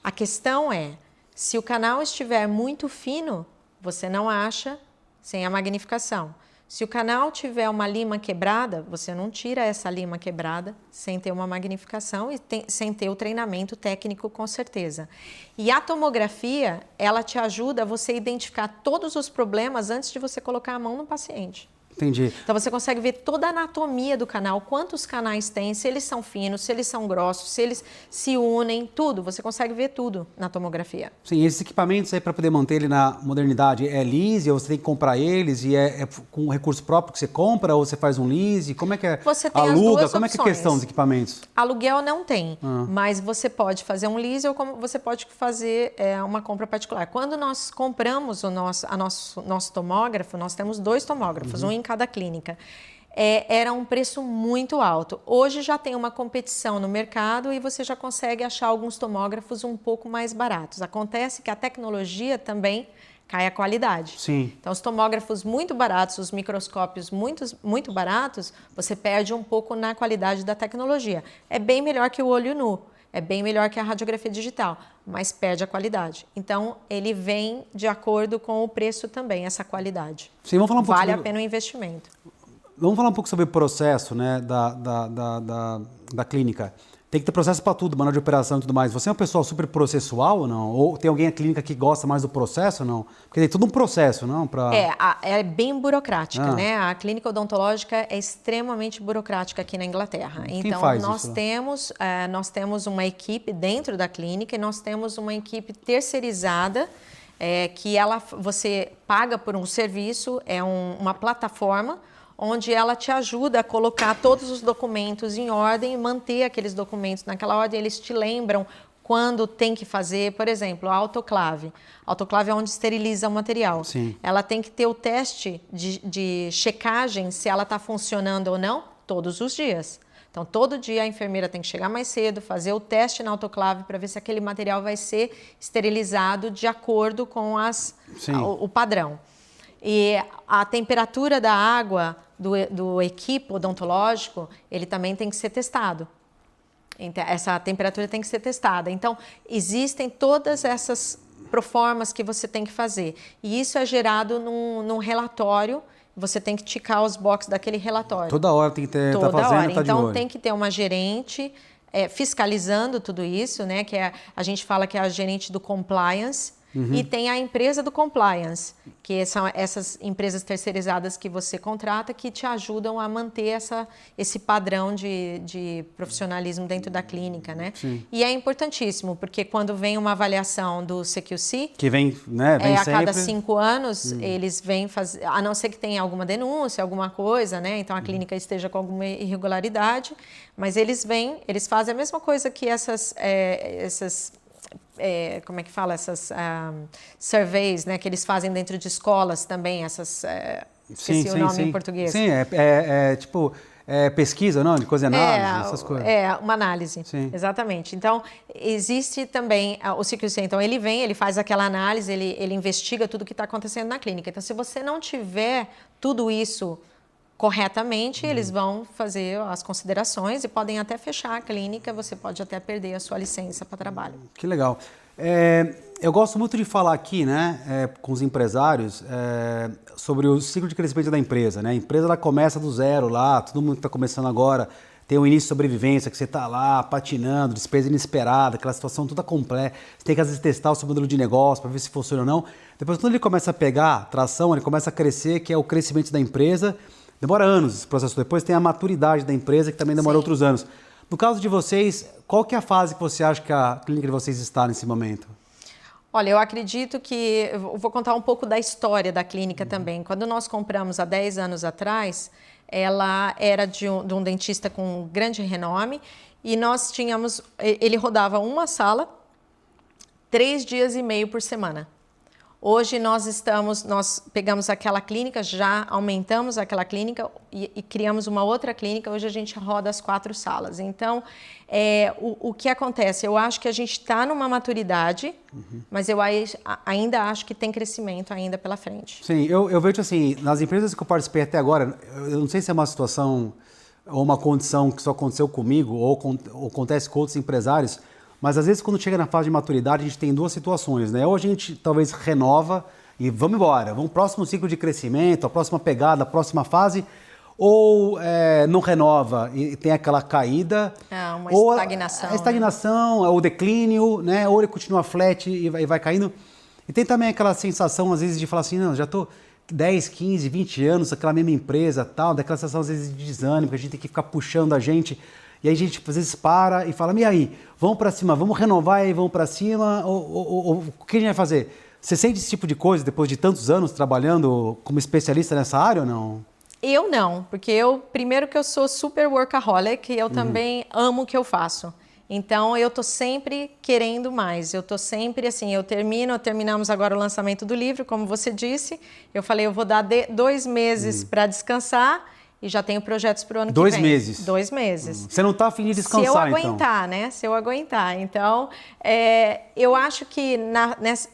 A questão é, se o canal estiver muito fino, você não acha sem a magnificação. Se o canal tiver uma lima quebrada, você não tira essa lima quebrada sem ter uma magnificação e sem ter o treinamento técnico, com certeza. E a tomografia, ela te ajuda a você identificar todos os problemas antes de você colocar a mão no paciente. Entendi. Então você consegue ver toda a anatomia do canal, quantos canais tem, se eles são finos, se eles são grossos, se eles se unem, tudo. Você consegue ver tudo na tomografia. Sim, esses equipamentos aí para poder manter ele na modernidade, é lease ou você tem que comprar eles e é com recurso próprio que você compra ou você faz um lease? Como é que é? Você tem aluga? as duas Como é que é a opções. questão dos equipamentos? Aluguel não tem, mas você pode fazer um lease ou como você pode fazer uma compra particular. Quando nós compramos o nosso tomógrafo, nós temos 2 tomógrafos, um em cada clínica. Era um preço muito alto. Hoje já tem uma competição no mercado e você já consegue achar alguns tomógrafos um pouco mais baratos. Acontece que a tecnologia também cai a qualidade. Sim. Então, os tomógrafos muito baratos, os microscópios muito baratos, você perde um pouco na qualidade da tecnologia. É bem melhor que o olho nu, é bem melhor que a radiografia digital, mas perde a qualidade. Então, ele vem de acordo com o preço também, essa qualidade. Sim, vamos falar um pouco Vale sobre... a pena o investimento. Vamos falar um pouco sobre o processo, né, da clínica. Tem que ter processo para tudo, manual de operação e tudo mais. Você é uma pessoa super processual ou não? Ou tem alguém na clínica que gosta mais do processo ou não? Porque tem todo um processo, não? É bem burocrática, né? A clínica odontológica é extremamente burocrática aqui na Inglaterra. Então, nós temos uma equipe dentro da clínica e nós temos uma equipe terceirizada que você paga por um serviço, uma plataforma onde ela te ajuda a colocar todos os documentos em ordem e manter aqueles documentos naquela ordem. Eles te lembram quando tem que fazer, por exemplo, a autoclave. A autoclave é onde esteriliza o material. Sim. Ela tem que ter o teste de checagem se ela está funcionando ou não todos os dias. Então, todo dia a enfermeira tem que chegar mais cedo, fazer o teste na autoclave para ver se aquele material vai ser esterilizado de acordo com o padrão. E a temperatura da água do equipo odontológico, ele também tem que ser testado. Essa temperatura tem que ser testada. Então, existem todas essas proformas que você tem que fazer. E isso é gerado num relatório. Você tem que ticar os boxes daquele relatório. Toda hora tem que ter, Toda tá fazendo, hora. tá de Então, olho. tem que ter uma gerente fiscalizando tudo isso, né? Que a gente fala que é a gerente do compliance. E tem a empresa do compliance, que são essas empresas terceirizadas que você contrata que te ajudam a manter esse padrão de profissionalismo dentro da clínica, né? Sim. E é importantíssimo, porque quando vem uma avaliação do CQC, que vem, né, vem a sempre. cada 5 anos, eles vêm fazer, a não ser que tenha alguma denúncia, alguma coisa, né? Então a clínica esteja com alguma irregularidade, mas eles fazem a mesma coisa que essas como é que fala? Essas surveys, né, que eles fazem dentro de escolas também, esqueci o nome em português. Sim, tipo pesquisa, não? De coisa análise, essas coisas. Uma análise, sim. Exatamente. Então, existe também o CQC. Então, ele vem, ele faz aquela análise, ele investiga tudo o que está acontecendo na clínica. Então, se você não tiver tudo isso corretamente, eles vão fazer as considerações e podem até fechar a clínica, você pode até perder a sua licença para trabalho. Que legal. Eu gosto muito de falar aqui, né, com os empresários, sobre o ciclo de crescimento da empresa, né? A empresa ela começa do zero lá, todo mundo que está começando agora tem um início de sobrevivência, que você está lá patinando, despesa inesperada, aquela situação toda complexa, você tem que às vezes testar o seu modelo de negócio para ver se funciona ou não. Depois, quando ele começa a pegar tração, ele começa a crescer, que é o crescimento da empresa. Demora anos esse processo. Depois tem a maturidade da empresa, que também demora outros anos. No caso de vocês, qual que é a fase que você acha que a clínica de vocês está nesse momento? Olha, eu acredito que... Eu vou contar um pouco da história da clínica também. Quando nós compramos há 10 anos atrás, ela era de um dentista com grande renome e nós tínhamos... Ele rodava uma sala, 3 dias e meio por semana. Hoje nós pegamos aquela clínica, já aumentamos aquela clínica e criamos uma outra clínica. Hoje a gente roda as 4 salas. Então, o que acontece? Eu acho que a gente está numa maturidade, mas eu ainda acho que tem crescimento ainda pela frente. Sim, eu vejo assim, nas empresas que eu participei até agora, eu não sei se é uma situação ou uma condição que só aconteceu comigo ou acontece com outros empresários, mas às vezes quando chega na fase de maturidade a gente tem 2 situações, né? Ou a gente talvez renova e vamos embora, vamos pro próximo ciclo de crescimento, a próxima pegada, a próxima fase, ou não renova e tem aquela caída. Uma ou estagnação. A estagnação, o declínio, né? Ou ele continua flat e vai caindo. E tem também aquela sensação às vezes de falar assim, não, já estou 10, 15, 20 anos, aquela mesma empresa tal, daquela sensação às vezes de desânimo, que a gente tem que ficar puxando a gente. E aí a gente às vezes para e fala, e aí, vamos para cima, vamos renovar e vamos para cima, ou o que a gente vai fazer? Você sente esse tipo de coisa depois de tantos anos trabalhando como especialista nessa área ou não? Eu não, porque primeiro que eu sou super workaholic, eu também amo o que eu faço. Então, eu estou sempre querendo mais, eu estou sempre assim, terminamos agora o lançamento do livro, como você disse, eu falei, eu vou dar 2 meses para descansar, e já tenho projetos para o ano que vem. 2 meses? 2 meses. Você não está afim de descansar, então? Se eu aguentar, né? Se eu aguentar. Então, eu acho que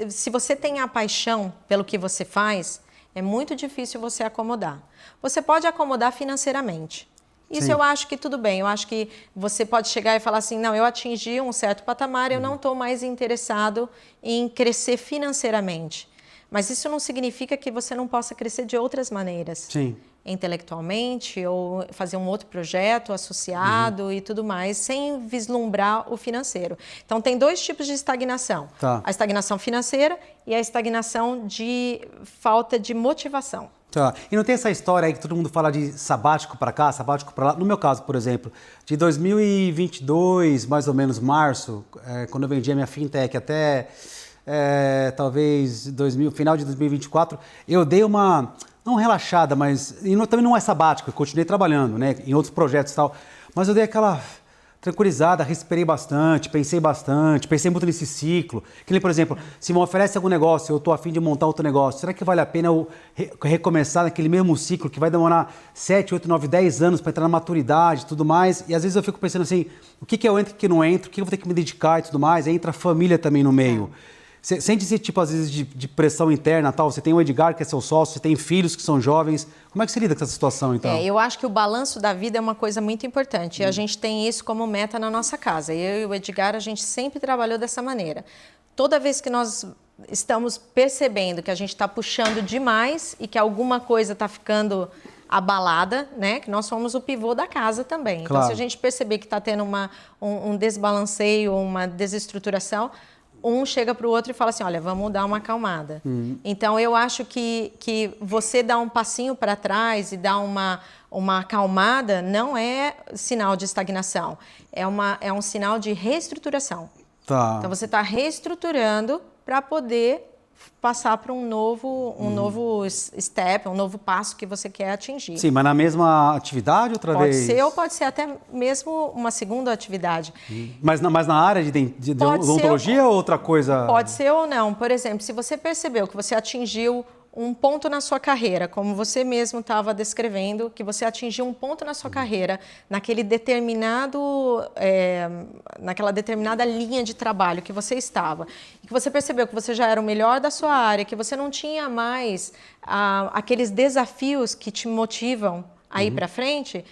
se você tem a paixão pelo que você faz, é muito difícil você acomodar. Você pode acomodar financeiramente. Isso Sim. Eu acho que tudo bem. Eu acho que você pode chegar e falar assim, não, eu atingi um certo patamar, eu não estou mais interessado em crescer financeiramente. Mas isso não significa que você não possa crescer de outras maneiras. Sim. Intelectualmente, ou fazer um outro projeto associado e tudo mais, sem vislumbrar o financeiro. Então, tem 2 tipos de estagnação. Tá. A estagnação financeira e a estagnação de falta de motivação. Tá. E não tem essa história aí que todo mundo fala de sabático para cá, sabático para lá? No meu caso, por exemplo, de 2022, mais ou menos março, quando eu vendi a minha fintech até talvez final de 2024, eu dei uma... não relaxada, mas também não é sabático, eu continuei trabalhando, né, em outros projetos e tal, mas eu dei aquela tranquilizada, respirei bastante, pensei muito nesse ciclo, que nem, por exemplo, se me oferece algum negócio, eu estou a fim de montar outro negócio, será que vale a pena eu recomeçar naquele mesmo ciclo que vai demorar 7, 8, 9, 10 anos para entrar na maturidade e tudo mais, e às vezes eu fico pensando assim, o que eu entro, o que não entro, o que eu vou ter que me dedicar e tudo mais, aí entra a família também no meio. Você sente esse tipo, às vezes, de pressão interna, tal? Você tem o Edgar, que é seu sócio, você tem filhos que são jovens. Como é que você lida com essa situação, então? Eu acho que o balanço da vida é uma coisa muito importante. E a gente tem isso como meta na nossa casa. Eu e o Edgar, a gente sempre trabalhou dessa maneira. Toda vez que nós estamos percebendo que a gente está puxando demais e que alguma coisa está ficando abalada, né? Que nós somos o pivô da casa também. Claro. Então, se a gente perceber que está tendo um desbalanceio, uma desestruturação, um chega para o outro e fala assim, olha, vamos dar uma acalmada. Então, eu acho que você dar um passinho para trás e dar uma acalmada não é sinal de estagnação, é um sinal de reestruturação. Tá. Então, você está reestruturando para poder passar para um novo step, um novo passo que você quer atingir. Sim, mas na mesma atividade outra vez? Pode ser, ou pode ser até mesmo uma segunda atividade. Mas na área de odontologia ou outra coisa? Pode ser ou não. Por exemplo, se você percebeu que você atingiu um ponto na sua carreira, como você mesmo estava descrevendo, que você atingiu um ponto na sua carreira, naquela determinada linha de trabalho que você estava, e que você percebeu que você já era o melhor da sua área, que você não tinha mais aqueles desafios que te motivam a ir para frente,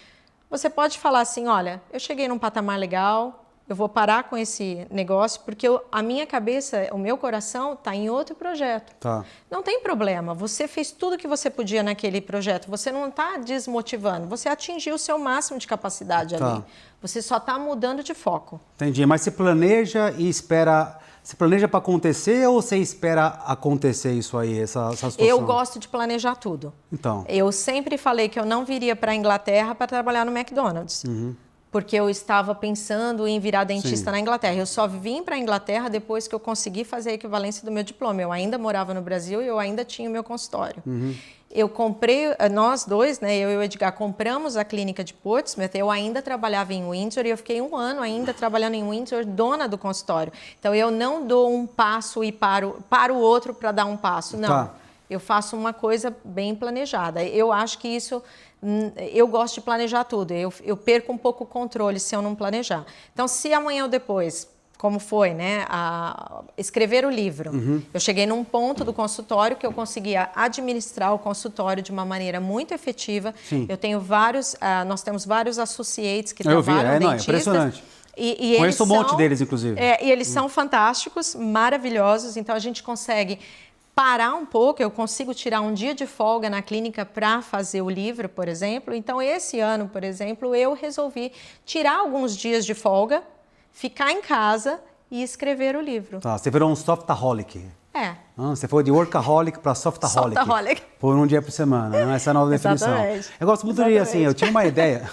você pode falar assim, olha, eu cheguei num patamar legal, eu vou parar com esse negócio, porque a minha cabeça, o meu coração está em outro projeto. Tá. Não tem problema, você fez tudo o que você podia naquele projeto, você não está desmotivando, você atingiu o seu máximo de capacidade ali. Você só está mudando de foco. Entendi, mas você planeja e espera... Você planeja para acontecer ou você espera acontecer isso aí, essa situação? Eu gosto de planejar tudo. Então. Eu sempre falei que eu não viria para a Inglaterra para trabalhar no McDonald's. Porque eu estava pensando em virar dentista na Inglaterra. Eu só vim para a Inglaterra depois que eu consegui fazer a equivalência do meu diploma. Eu ainda morava no Brasil e eu ainda tinha o meu consultório. Eu comprei, nós dois, né, eu e o Edgar, compramos a clínica de Portsmouth. Eu ainda trabalhava em Windsor e eu fiquei 1 ano ainda trabalhando em Windsor, dona do consultório. Então, eu não dou um passo e paro o outro para dar um passo, não. Tá. Eu faço uma coisa bem planejada. Eu acho que isso... Eu gosto de planejar tudo. Eu perco um pouco o controle se eu não planejar. Então, se amanhã ou depois, como foi, né, escrever o livro, eu cheguei num ponto do consultório que eu conseguia administrar o consultório de uma maneira muito efetiva. Sim. Eu tenho nós temos vários associates que trabalham, dentistas. É impressionante. E Conheço eles um monte deles, inclusive. E eles são fantásticos, maravilhosos. Então, a gente consegue parar um pouco, eu consigo tirar um dia de folga na clínica para fazer o livro, por exemplo. Então, esse ano, por exemplo, eu resolvi tirar alguns dias de folga, ficar em casa e escrever o livro. Tá, você virou um softaholic. Você foi de workaholic para softaholic. Softaholic. Por um dia por semana, né? Essa é a nova definição. Exatamente. Eu gosto muito de, assim, eu tive uma ideia,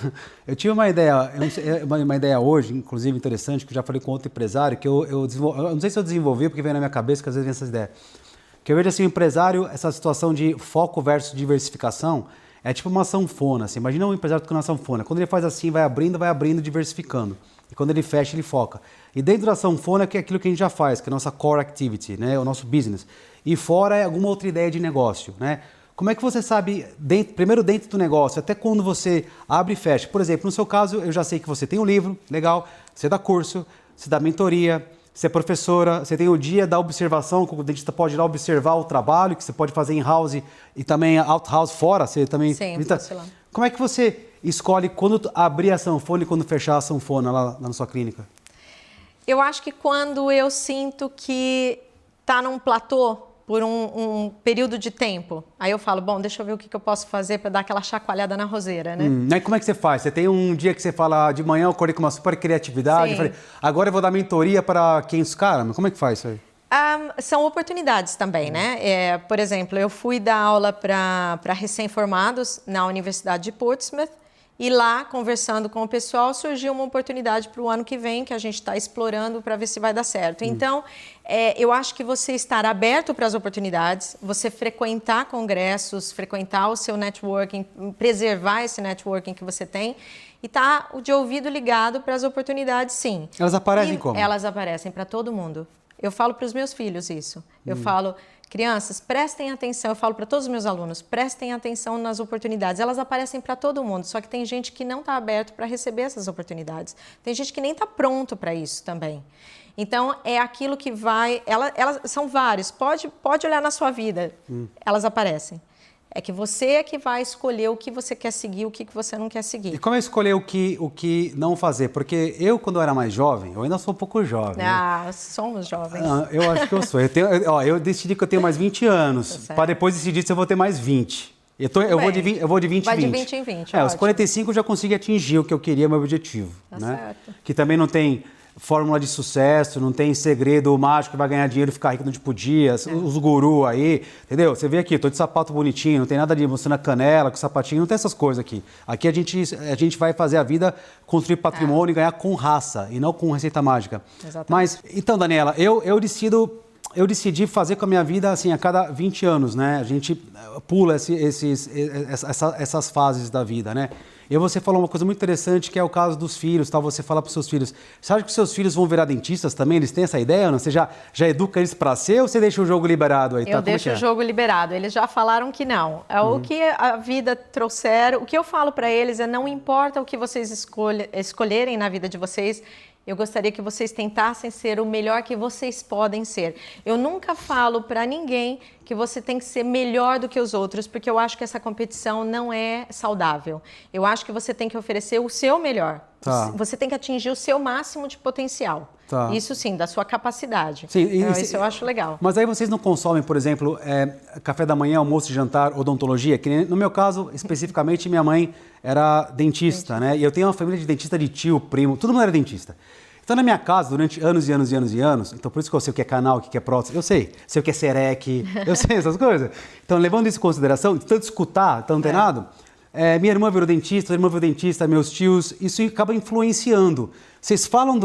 uma ideia hoje, inclusive interessante, que eu já falei com outro empresário, que eu não sei se eu desenvolvi, porque veio na minha cabeça, que às vezes vem essas ideias. Que eu vejo assim, o empresário, essa situação de foco versus diversificação, é tipo uma sanfona. Assim. Imagina um empresário tocando uma sanfona. Quando ele faz assim, vai abrindo, diversificando. E quando ele fecha, ele foca. E dentro da sanfona, que é aquilo que a gente já faz, que é a nossa core activity, né? O nosso business. E fora é alguma outra ideia de negócio, né? Como é que você sabe, primeiro dentro do negócio, até quando você abre e fecha? Por exemplo, no seu caso, eu já sei que você tem um livro, legal, você dá curso, você dá mentoria, você é professora, você tem o dia da observação, que o dentista pode ir lá observar o trabalho, que você pode fazer in-house e também out-house fora. Você também... Sim, posso ir lá. Como é que você escolhe quando abrir a sanfona e quando fechar a sanfona lá na sua clínica? Eu acho que quando eu sinto que está num platô por um período de tempo, aí eu falo, bom, deixa eu ver o que eu posso fazer para dar aquela chacoalhada na roseira, né? Aí como é que você faz? Você tem um dia que você fala, de manhã eu acordei com uma super criatividade, eu falei, agora eu vou dar mentoria para 500 caras, como é que faz isso aí? São oportunidades também, né? Por exemplo, eu fui dar aula para recém-formados na Universidade de Portsmouth e lá, conversando com o pessoal, surgiu uma oportunidade para o ano que vem que a gente está explorando para ver se vai dar certo. Então, eu acho que você estar aberto para as oportunidades, você frequentar congressos, frequentar o seu networking, preservar esse networking que você tem e estar de ouvido ligado para as oportunidades, sim. Elas aparecem como? Elas aparecem para todo mundo. Eu falo para os meus filhos isso. Eu falo, crianças, prestem atenção. Eu falo para todos os meus alunos, prestem atenção nas oportunidades. Elas aparecem para todo mundo, só que tem gente que não está aberto para receber essas oportunidades. Tem gente que nem está pronto para isso também. Então, é aquilo que vai... Elas são vários. Pode olhar na sua vida. Elas aparecem. É que você é que vai escolher o que você quer seguir, o que você não quer seguir. E como é escolher o que não fazer? Porque eu, quando eu era mais jovem, eu ainda sou um pouco jovem. Ah, somos jovens. Eu acho que eu sou. Eu decidi que eu tenho mais 20 anos, para depois decidir se eu vou ter mais 20. Eu vou de 20 em 20. Vai de 20 em 20, Aos 45 eu já consegui atingir o que eu queria, meu objetivo. Tá né? certo. Que também não tem fórmula de sucesso, não tem segredo mágico que vai ganhar dinheiro e ficar rico no tipo dias, os gurus aí, entendeu? Você vê aqui, tô de sapato bonitinho, não tem nada de mostrando a canela, com sapatinho, não tem essas coisas aqui. Aqui a gente vai fazer a vida, construir patrimônio e ganhar com raça e não com receita mágica. Exatamente. Mas, então, Daniela, eu decidi fazer com a minha vida assim, a cada 20 anos, né? A gente pula essas fases da vida, né? E você falou uma coisa muito interessante, que é o caso dos filhos, tal. Você fala para os seus filhos, você acha que os seus filhos vão virar dentistas também? Eles têm essa ideia ou não? Você já educa eles para ser ou você deixa o jogo liberado aí? Eu deixo o jogo liberado. Eles já falaram que não. O que a vida trouxer, o que eu falo para eles é não importa o que vocês escolherem na vida de vocês, eu gostaria que vocês tentassem ser o melhor que vocês podem ser. Eu nunca falo para ninguém que você tem que ser melhor do que os outros, porque eu acho que essa competição não é saudável. Eu acho que você tem que oferecer o seu melhor. Tá. Você tem que atingir o seu máximo de potencial. Tá. Isso sim, da sua capacidade. Sim, então, isso eu acho legal. Mas aí vocês não consomem, por exemplo, café da manhã, almoço e jantar, odontologia? Que no meu caso, especificamente, minha mãe era dentista, né? E eu tenho uma família de dentista de tio, primo, todo mundo era dentista. Então, na minha casa, durante anos e anos e anos e anos, então por isso que eu sei o que é canal, o que é prótese, eu sei o que é serec, eu sei essas coisas. Então, levando isso em consideração, tanto escutar, tão antenado, minha irmã virou dentista, meus tios, isso acaba influenciando. Vocês falam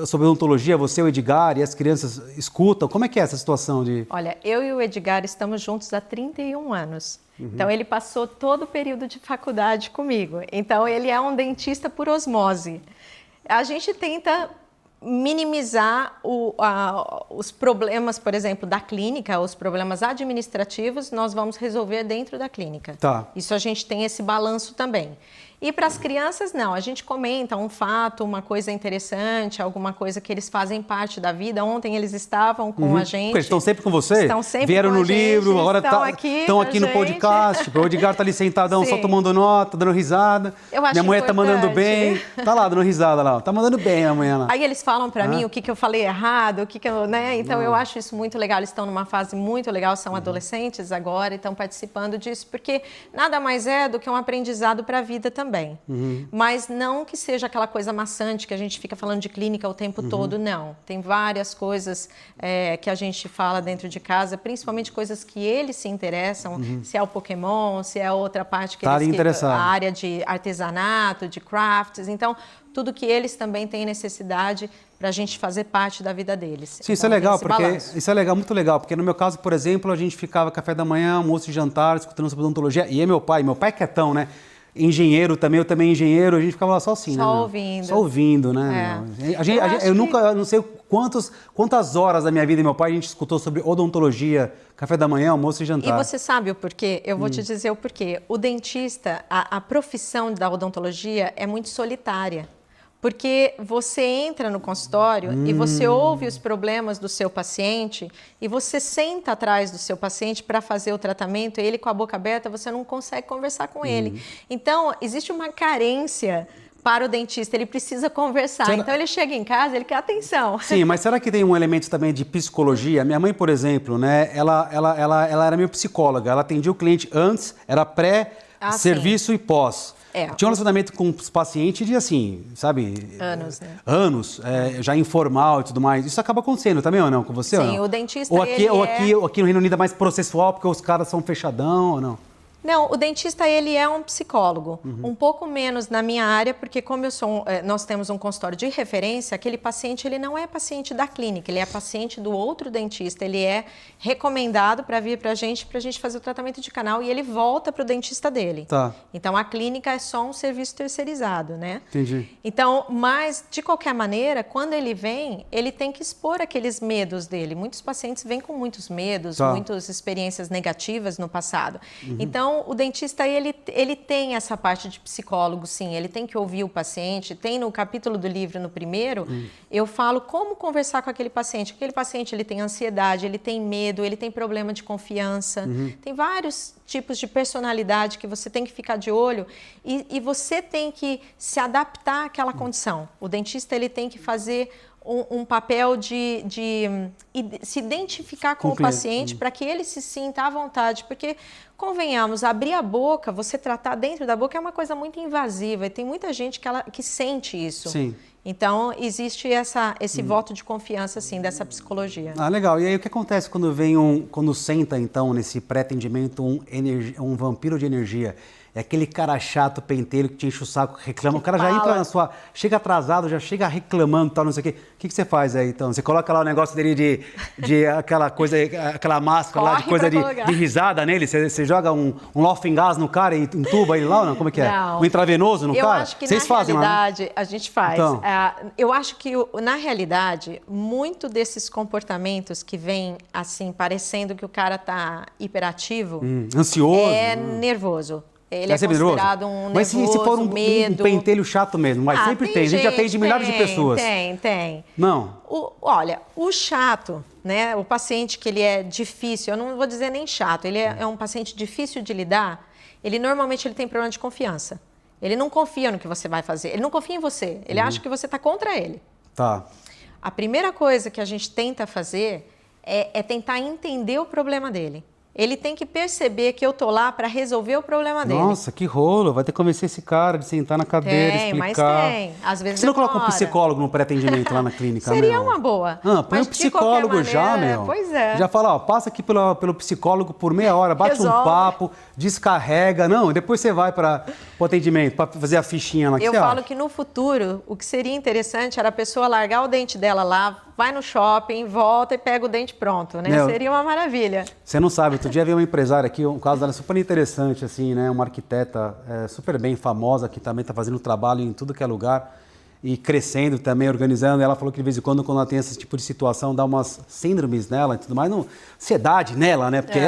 sobre odontologia, você, o Edgar, e as crianças escutam? Como é que é essa situação de... Olha, eu e o Edgar estamos juntos há 31 anos. Então, ele passou todo o período de faculdade comigo. Então, ele é um dentista por osmose. A gente tenta minimizar os problemas, por exemplo, da clínica, os problemas administrativos, nós vamos resolver dentro da clínica. Tá. Isso a gente tem esse balanço também. E para as crianças, não. A gente comenta um fato, uma coisa interessante, alguma coisa que eles fazem parte da vida. Ontem eles estavam com a gente. Porque eles estão sempre com você? Estão sempre Vieram com no a gente, livro, agora estão aqui no gente. podcast. O Edgar está ali sentadão, Sim. só tomando nota, dando risada. Eu acho minha mulher está mandando importante. bem. Tá lá, dando risada lá. Tá mandando bem a manhã lá. Aí eles falam para mim o que eu falei errado, o que eu, né? Então eu acho isso muito legal. Eles estão numa fase muito legal, são adolescentes agora e estão participando disso, porque nada mais é do que um aprendizado para a vida também. Mas não que seja aquela coisa maçante que a gente fica falando de clínica o tempo todo, não. Tem várias coisas que a gente fala dentro de casa, principalmente coisas que eles se interessam, se é o Pokémon, se é outra parte que a área de artesanato, de crafts. Então, tudo que eles também têm necessidade para a gente fazer parte da vida deles. Sim, isso é legal, isso é legal, muito legal, porque no meu caso, por exemplo, a gente ficava café da manhã, almoço e jantar, escutando sobre odontologia, e meu pai é quietão, né? Engenheiro também, eu também engenheiro, a gente ficava lá só assim, né? Só ouvindo, né? Eu não sei quantas horas da minha vida e meu pai a gente escutou sobre odontologia, café da manhã, almoço e jantar. E você sabe o porquê? Eu vou te dizer o porquê. O dentista, a profissão da odontologia é muito solitária. Porque você entra no consultório e você ouve os problemas do seu paciente e você senta atrás do seu paciente para fazer o tratamento, ele com a boca aberta, você não consegue conversar com ele. Então, existe uma carência para o dentista, ele precisa conversar. Então, ele chega em casa, ele quer atenção. Sim, mas será que tem um elemento também de psicologia? Minha mãe, por exemplo, né, ela era meio psicóloga, ela atendia o cliente antes, era pré-serviço e pós. Tinha um relacionamento com os pacientes de, assim, sabe... Anos, né? Anos, já informal e tudo mais. Isso acaba acontecendo também ou não com você? Sim, ou não? O dentista, ou aqui no Reino Unido é mais processual porque os caras são fechadão ou não? Não, o dentista ele é um psicólogo, um pouco menos na minha área, porque como nós temos um consultório de referência, aquele paciente ele não é paciente da clínica, ele é paciente do outro dentista, ele é recomendado para vir para a gente fazer o tratamento de canal e ele volta para o dentista dele. Tá. Então a clínica é só um serviço terceirizado, né? Entendi. Então, mas de qualquer maneira, quando ele vem, ele tem que expor aqueles medos dele. Muitos pacientes vêm com muitos medos, Tá. muitas experiências negativas no passado. Então, o dentista, ele tem essa parte de psicólogo, sim. Ele tem que ouvir o paciente. Tem no capítulo do livro, no primeiro, eu falo como conversar com aquele paciente. Aquele paciente, ele tem ansiedade, ele tem medo, ele tem problema de confiança. Tem vários tipos de personalidade que você tem que ficar de olho e você tem que se adaptar àquela condição. O dentista, ele tem que fazer um papel de se identificar com o paciente para que ele se sinta à vontade, porque, convenhamos, abrir a boca, você tratar dentro da boca é uma coisa muito invasiva e tem muita gente que sente isso. Sim. Então, existe esse voto de confiança, assim, dessa psicologia. Ah, legal. E aí, o que acontece quando quando senta, então, nesse pré-atendimento, um vampiro de energia? É aquele cara chato, pentelho, que te enche o saco, reclama. O cara já entra chega atrasado, já chega reclamando, tal, não sei o quê. O que você faz aí, então? Você coloca lá o negócio dele de aquela coisa, aquela máscara lá, de coisa de risada nele? Você joga um laughing gas no cara e entuba ele lá ou não? Como é que é? Não. Um intravenoso no cara? Eu acho que Vocês na fazem realidade, lá, né? a gente faz. Então. Eu acho que, na realidade, muito desses comportamentos que vêm, assim, parecendo que o cara tá hiperativo... Ansioso. É nervoso. Ele é sempre considerado um nervoso, Mas se for um medo. pentelho chato mesmo, mas sempre tem. A gente já atende milhares de pessoas. Tem. Não. Olha, o chato, né? O paciente que ele é difícil, eu não vou dizer nem chato, ele é um paciente difícil de lidar, normalmente ele tem problema de confiança. Ele não confia no que você vai fazer, ele não confia em você, ele acha que você está contra ele. Tá. A primeira coisa que a gente tenta fazer é tentar entender o problema dele. Ele tem que perceber que eu tô lá para resolver o problema dele. Nossa, que rolo. Vai ter que convencer esse cara de sentar na cadeira, explicar. Mas tem. Às vezes você não coloca um demora. psicólogo no pré-atendimento lá na clínica, Seria uma boa. Põe um psicólogo já, meu. Pois é. Já fala, ó, passa aqui pelo psicólogo por meia hora, bate um papo, descarrega. Não, depois você vai para o atendimento, para fazer a fichinha lá. Eu falo que no futuro, o que seria interessante era a pessoa largar o dente dela lá, vai no shopping, volta e pega o dente pronto, né? Seria uma maravilha. Você não sabe, outro dia veio uma empresária aqui, um caso dela super interessante, assim, né? Uma arquiteta super bem famosa, que também está fazendo trabalho em tudo que é lugar e crescendo também, organizando. Ela falou que de vez em quando ela tem esse tipo de situação, dá umas síndromes nela e tudo mais, ansiedade nela, né? Porque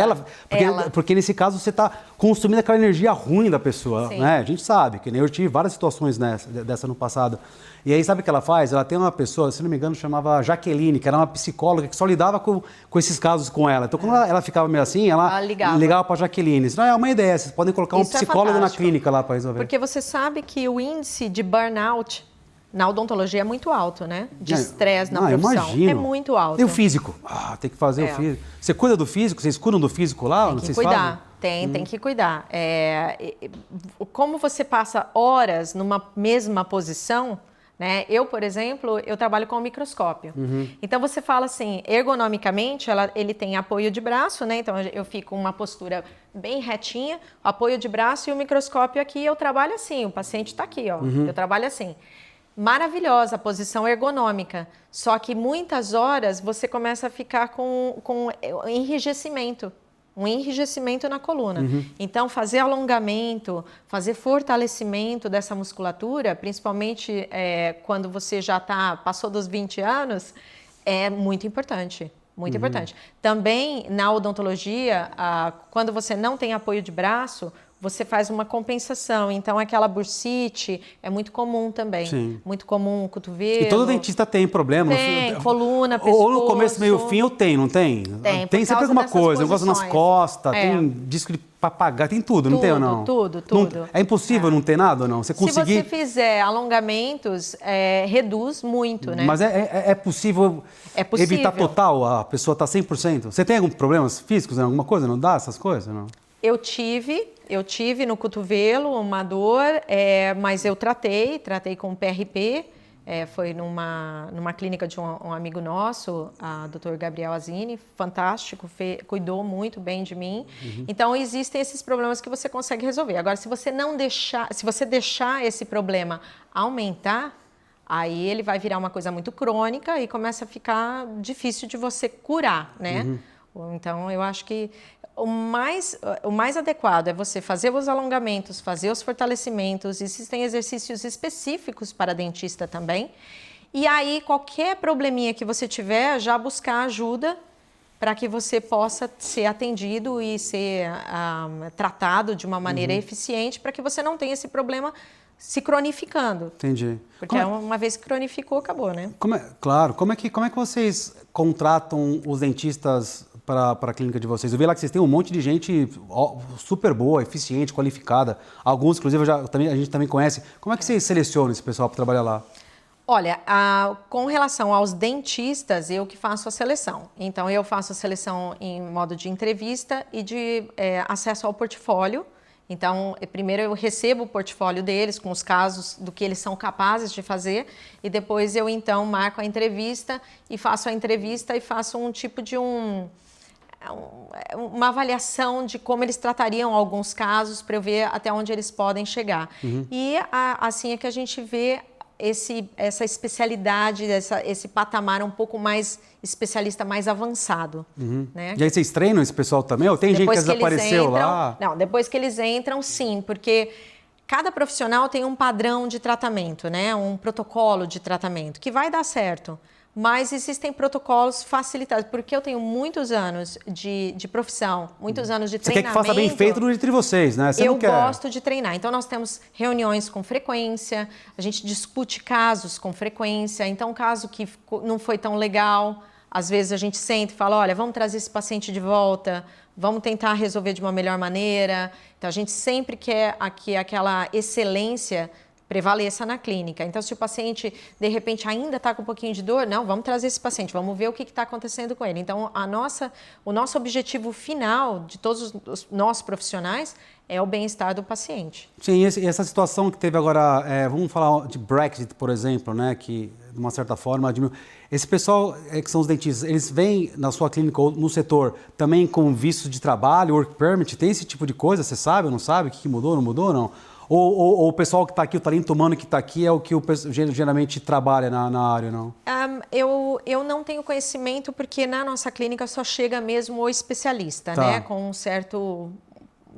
porque nesse caso você está consumindo aquela energia ruim da pessoa, né? A gente sabe, que nem eu tive várias situações dessa no passado. E aí, sabe o que ela faz? Ela tem uma pessoa, se não me engano, chamava Jaqueline, que era uma psicóloga que só lidava com esses casos com ela. Então, quando ela ficava meio assim, ela ligava para a Jaqueline. Isso não é uma ideia, vocês podem colocar um psicólogo na clínica lá para resolver. Porque você sabe que o índice de burnout na odontologia é muito alto, né? De estresse na profissão. Imagino. É muito alto. E o físico? Tem que fazer o físico. Você cuida do físico? Vocês cuidam do físico lá? Tem que cuidar. Tem que cuidar. Como você passa horas numa mesma posição, né? Eu, por exemplo, eu trabalho com o microscópio. Então, você fala assim, ergonomicamente, ele tem apoio de braço, né? Então, eu fico uma postura bem retinha, apoio de braço e o microscópio aqui, eu trabalho assim, o paciente está aqui, ó, eu trabalho assim. Maravilhosa a posição ergonômica, só que muitas horas você começa a ficar com enrijecimento. Um enrijecimento na coluna. Então, fazer alongamento, fazer fortalecimento dessa musculatura, principalmente quando você já passou dos 20 anos, é muito importante. Muito importante. Também, na odontologia, quando você não tem apoio de braço, você faz uma compensação. Então, aquela bursite é muito comum também. Sim. Muito comum, cotovelo. E todo dentista tem problema. Tem, coluna, pescoço. Ou no começo, meio fim, ou tem, não tem? Tem sempre alguma coisa. Negócio nas costas, tem disco de papagaio, tem tudo, não tem ou não? Tudo. É impossível não ter nada ou não? Se você fizer alongamentos, reduz muito, né? Mas é possível evitar total a pessoa estar 100%? Você tem alguns problemas físicos, alguma coisa? Não dá essas coisas, não? Eu tive no cotovelo uma dor, mas eu tratei com PRP, Foi numa clínica de um amigo nosso, a Dr. Gabriel Azini, fantástico, cuidou muito bem de mim. Então, existem esses problemas que você consegue resolver. Agora, se você deixar esse problema aumentar, aí ele vai virar uma coisa muito crônica e começa a ficar difícil de você curar, né? Então, eu acho que o mais adequado é você fazer os alongamentos, fazer os fortalecimentos. Existem exercícios específicos para dentista também. E aí, qualquer probleminha que você tiver, já buscar ajuda para que você possa ser atendido e ser tratado de uma maneira eficiente, para que você não tenha esse problema se cronificando. Entendi. Porque uma vez que cronificou, acabou, né? Claro. Como é que vocês contratam os dentistas para a clínica de vocês? Eu vi lá que vocês têm um monte de gente super boa, eficiente, qualificada. Alguns, inclusive, a gente também conhece. Como é que vocês selecionam esse pessoal para trabalhar lá? Olha, com relação aos dentistas, eu que faço a seleção. Então, eu faço a seleção em modo de entrevista e de acesso ao portfólio. Então, primeiro eu recebo o portfólio deles com os casos do que eles são capazes de fazer e depois eu, então, marco a entrevista e faço um tipo de uma avaliação de como eles tratariam alguns casos para eu ver até onde eles podem chegar. E assim é que a gente vê essa especialidade, esse patamar um pouco mais especialista, mais avançado. Né? E aí vocês treinam esse pessoal também? Ou tem gente que desapareceu lá? Não, depois que eles entram, sim, porque cada profissional tem um padrão de tratamento, né? Um protocolo de tratamento que vai dar certo. Mas existem protocolos facilitados, porque eu tenho muitos anos de profissão, muitos anos de treinamento. Você quer que faça bem feito entre vocês, né? Você eu não quer... gosto de treinar. Então, nós temos reuniões com frequência, a gente discute casos com frequência. Então, um caso que não foi tão legal, às vezes a gente senta e fala, olha, vamos trazer esse paciente de volta, vamos tentar resolver de uma melhor maneira. Então, a gente sempre quer que aquela excelência prevaleça na clínica. Então, se o paciente, de repente, ainda está com um pouquinho de dor, não, vamos trazer esse paciente, vamos ver o que está acontecendo com ele. Então, o nosso objetivo final de todos os nossos profissionais é o bem-estar do paciente. Sim, e essa situação que teve agora, vamos falar de Brexit, por exemplo, né, que, de uma certa forma, esse pessoal que são os dentistas, eles vêm na sua clínica ou no setor também com visto de trabalho, work permit, tem esse tipo de coisa, você sabe ou não sabe? O que mudou, não mudou, não? Ou o pessoal que está aqui, o talento humano que está aqui é o que geralmente trabalha na área, não? Eu não tenho conhecimento porque na nossa clínica só chega mesmo o especialista, né? Com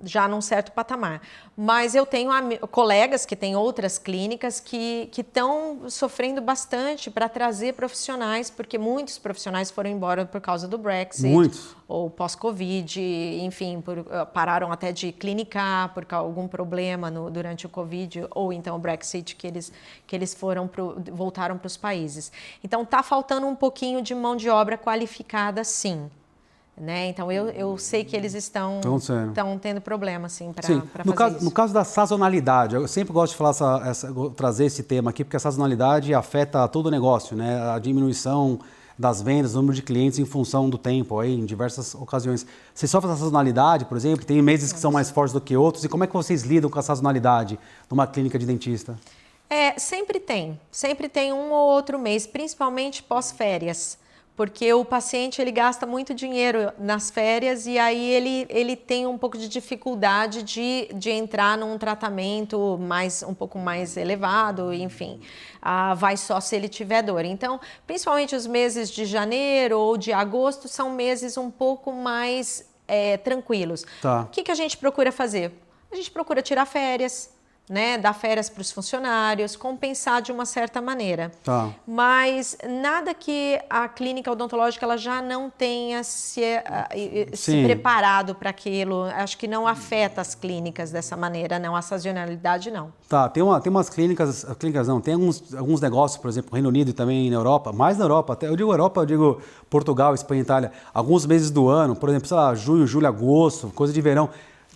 já num certo patamar. Mas eu tenho colegas que têm outras clínicas que estão sofrendo bastante para trazer profissionais, porque muitos profissionais foram embora por causa do Brexit. Muitos. Ou pós-Covid, enfim, pararam até de clinicar por algum problema durante o Covid, ou então o Brexit, que eles voltaram para os países. Então, está faltando um pouquinho de mão de obra qualificada, sim. Né? Então, eu sei que eles estão tendo problema, assim, para fazer isso. No caso da sazonalidade, eu sempre gosto de falar trazer esse tema aqui, porque a sazonalidade afeta todo o negócio, né? A diminuição das vendas, o número de clientes em função do tempo, aí, em diversas ocasiões. Vocês sofrem essa sazonalidade, por exemplo? Tem meses que são mais fortes do que outros. E como é que vocês lidam com a sazonalidade numa clínica de dentista? Sempre tem. Sempre tem um ou outro mês, principalmente pós-férias. Porque o paciente ele gasta muito dinheiro nas férias e aí ele tem um pouco de dificuldade de entrar num tratamento um pouco mais elevado, enfim, vai só se ele tiver dor. Então, principalmente os meses de janeiro ou de agosto são meses um pouco mais tranquilos. O que a gente procura fazer? A gente procura tirar férias, né, dar férias para os funcionários, compensar de uma certa maneira. Mas nada que a clínica odontológica ela já não tenha se preparado para aquilo. Acho que não afeta as clínicas dessa maneira, não. A sazonalidade, não. Tem umas clínicas não, tem alguns negócios, por exemplo, no Reino Unido e também na Europa, mais na Europa, até, eu digo Portugal, Espanha, Itália, alguns meses do ano, por exemplo, sei lá, junho, julho, agosto, coisa de verão.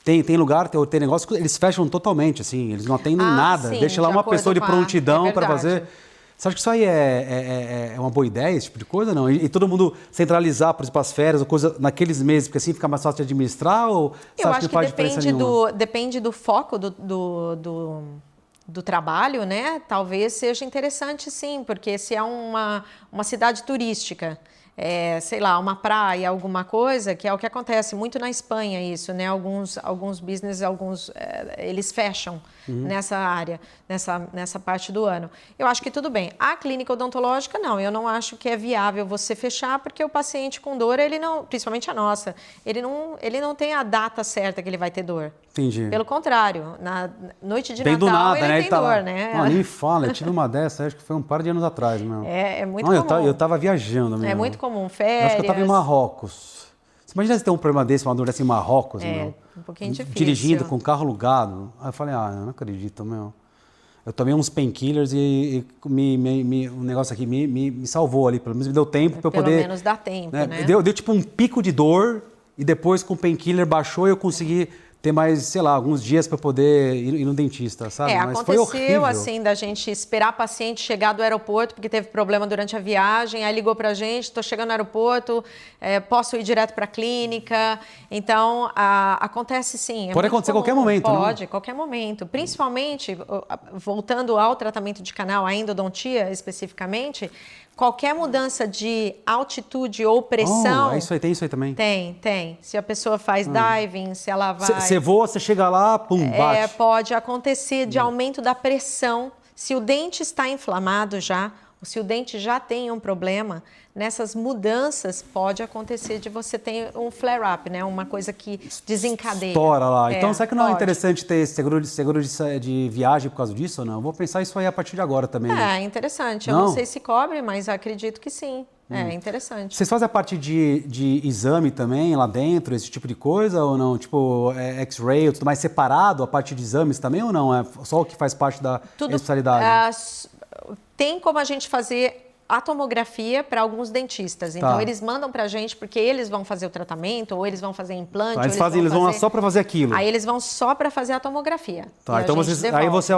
Tem lugar, tem negócio que eles fecham totalmente, assim, eles não atendem nada, deixa lá uma pessoa de prontidão para fazer. Você acha que isso aí é uma boa ideia, esse tipo de coisa, não? E todo mundo centralizar, por exemplo, as férias ou coisa naqueles meses, porque assim fica mais fácil de administrar, ou você acha que não faz diferença nenhuma? Depende do foco do trabalho, né? Talvez seja interessante sim, porque se é uma cidade turística, sei lá, uma praia, alguma coisa, que é o que acontece muito na Espanha isso, né? Alguns business, eles fecham nessa área, nessa parte do ano. Eu acho que tudo bem. A clínica odontológica, não, eu não acho que é viável você fechar, porque o paciente com dor, ele não, principalmente a nossa, ele não tem a data certa que ele vai ter dor. Entendi. Pelo contrário, na noite de Bem Natal, do nada, ele né? tem dor, né? Não, nem me fala, eu tive uma dessa, acho que foi um par de anos atrás, meu. É muito não, comum. Eu tava viajando, meu. É muito comum, Eu férias. acho que eu tava em Marrocos. Você imagina se tem um problema desse, uma dor dessa em Marrocos, meu? Um pouquinho difícil. Dirigindo com o carro alugado. Aí eu falei, eu não acredito, meu. Eu tomei uns painkillers e o negócio aqui me salvou ali, pelo menos me deu tempo para eu poder... Pelo menos dá tempo, né? Deu tipo um pico de dor e depois com o painkiller baixou e eu consegui ter mais, sei lá, alguns dias para poder ir no dentista, sabe? Mas foi aconteceu horrível. assim da gente esperar paciente chegar do aeroporto porque teve problema durante a viagem, aí ligou pra gente, estou chegando no aeroporto, posso ir direto para a clínica. Então, acontece sim. Pode acontecer a qualquer momento, Pode, qualquer momento. Principalmente, voltando ao tratamento de canal, a endodontia especificamente, qualquer mudança de altitude ou pressão... isso aí, tem isso aí também? Tem. Se a pessoa faz diving, se ela vai... Você voa, você chega lá, pum, bate. Pode acontecer de aumento da pressão. Se o dente está inflamado já, ou se o dente já tem um problema, nessas mudanças pode acontecer de você ter um flare-up, né? Uma coisa que desencadeia. Estoura lá. Então, será que não é pode. interessante ter esse seguro de viagem por causa disso ou não? Eu vou pensar isso aí a partir de agora também. É interessante. Eu não sei se cobre, mas acredito que sim. É interessante. Vocês fazem a parte de exame também lá dentro, esse tipo de coisa ou não? Tipo, X-ray, tudo mais separado, a parte de exames também ou não? É só o que faz parte da especialidade? Tem como a gente fazer a tomografia para alguns dentistas. Então, eles mandam para a gente porque eles vão fazer o tratamento, ou eles vão fazer implante. Eles vão só para fazer aquilo. Aí eles vão só para fazer a tomografia. Então aí você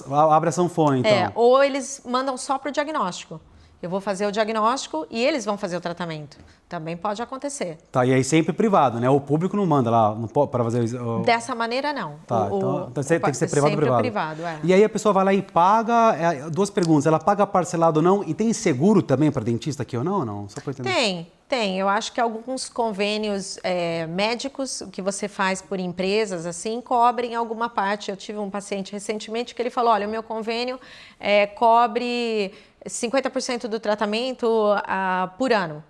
abre a sanfona, então. Ou eles mandam só para o diagnóstico. Eu vou fazer o diagnóstico e eles vão fazer o tratamento. Também pode acontecer. Tá, e aí sempre privado, né? O público não manda lá para fazer Dessa maneira, não. Tá, então tem que ser privado. Sempre privado, E aí a pessoa vai lá e paga... duas perguntas, ela paga parcelado ou não? E tem seguro também para dentista aqui ou não? Não? Só para entender. Tem. Eu acho que alguns convênios médicos que você faz por empresas, assim, cobrem alguma parte. Eu tive um paciente recentemente que ele falou, olha, o meu convênio cobre 50% do tratamento por ano.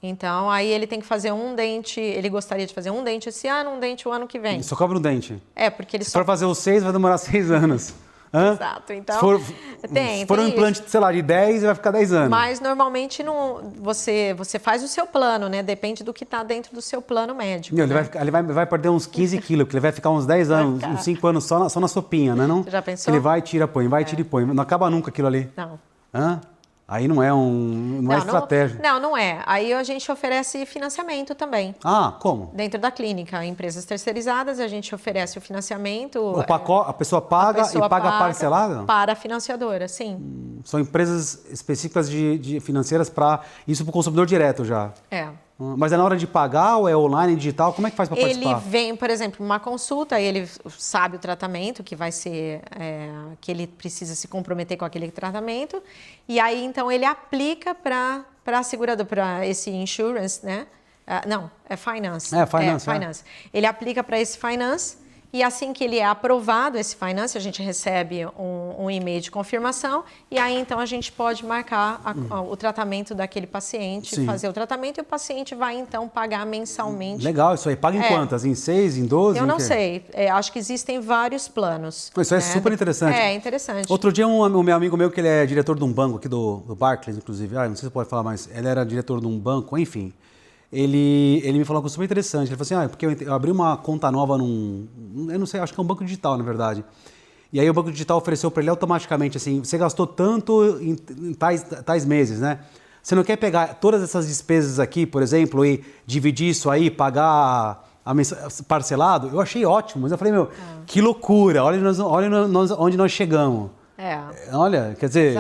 Então, aí ele tem que fazer um dente, ele gostaria de fazer um dente esse ano, um dente o ano que vem. Só cobra um dente? Porque ele Se for fazer os 6, vai demorar 6 anos. Exato, então se for um implante, sei lá, de 10, vai ficar 10 anos. Mas normalmente você faz o seu plano, né? Depende do que está dentro do seu plano médico. Ele vai perder uns 15 quilos, porque ele vai ficar uns 10 anos, uns 5 anos só na sopinha, né? Não? Você já pensou? Ele vai, tira, põe, tira e põe. Não acaba nunca aquilo ali. Não. Aí não é estratégia. Não é. Aí a gente oferece financiamento também. Como? Dentro da clínica, empresas terceirizadas, a gente oferece o financiamento. A pessoa paga e paga parcelado? Para a financiadora, sim. São empresas específicas de financeiras para isso para o consumidor direto já. Mas é na hora de pagar ou é online, digital? Como é que faz para participar? Ele vem, por exemplo, uma consulta, ele sabe o tratamento que vai ser, que ele precisa se comprometer com aquele tratamento, e aí então ele aplica para a seguradora, para esse insurance, né? Não, é finance. Finance. Ele aplica para esse finance. E assim que ele é aprovado, esse finance, a gente recebe um e-mail de confirmação e aí então a gente pode marcar o tratamento daquele paciente, fazer o tratamento e o paciente vai então pagar mensalmente. Legal, isso aí. Paga em quantas? Em 6, em 12? Eu não sei. Acho que existem vários planos. Isso é super interessante. É interessante. Outro dia um meu amigo meu, que ele é diretor de um banco aqui do Barclays, inclusive, não sei se você pode falar, mas ele era diretor de um banco, enfim. Ele me falou uma coisa super interessante. Ele falou assim, porque eu abri uma conta nova eu não sei, acho que é um banco digital, na verdade. E aí o banco digital ofereceu para ele automaticamente, assim, você gastou tanto em tais meses, né? Você não quer pegar todas essas despesas aqui, por exemplo, e dividir isso aí, pagar parcelado? Eu achei ótimo, mas eu falei, que loucura, olha onde nós chegamos. Olha, quer dizer,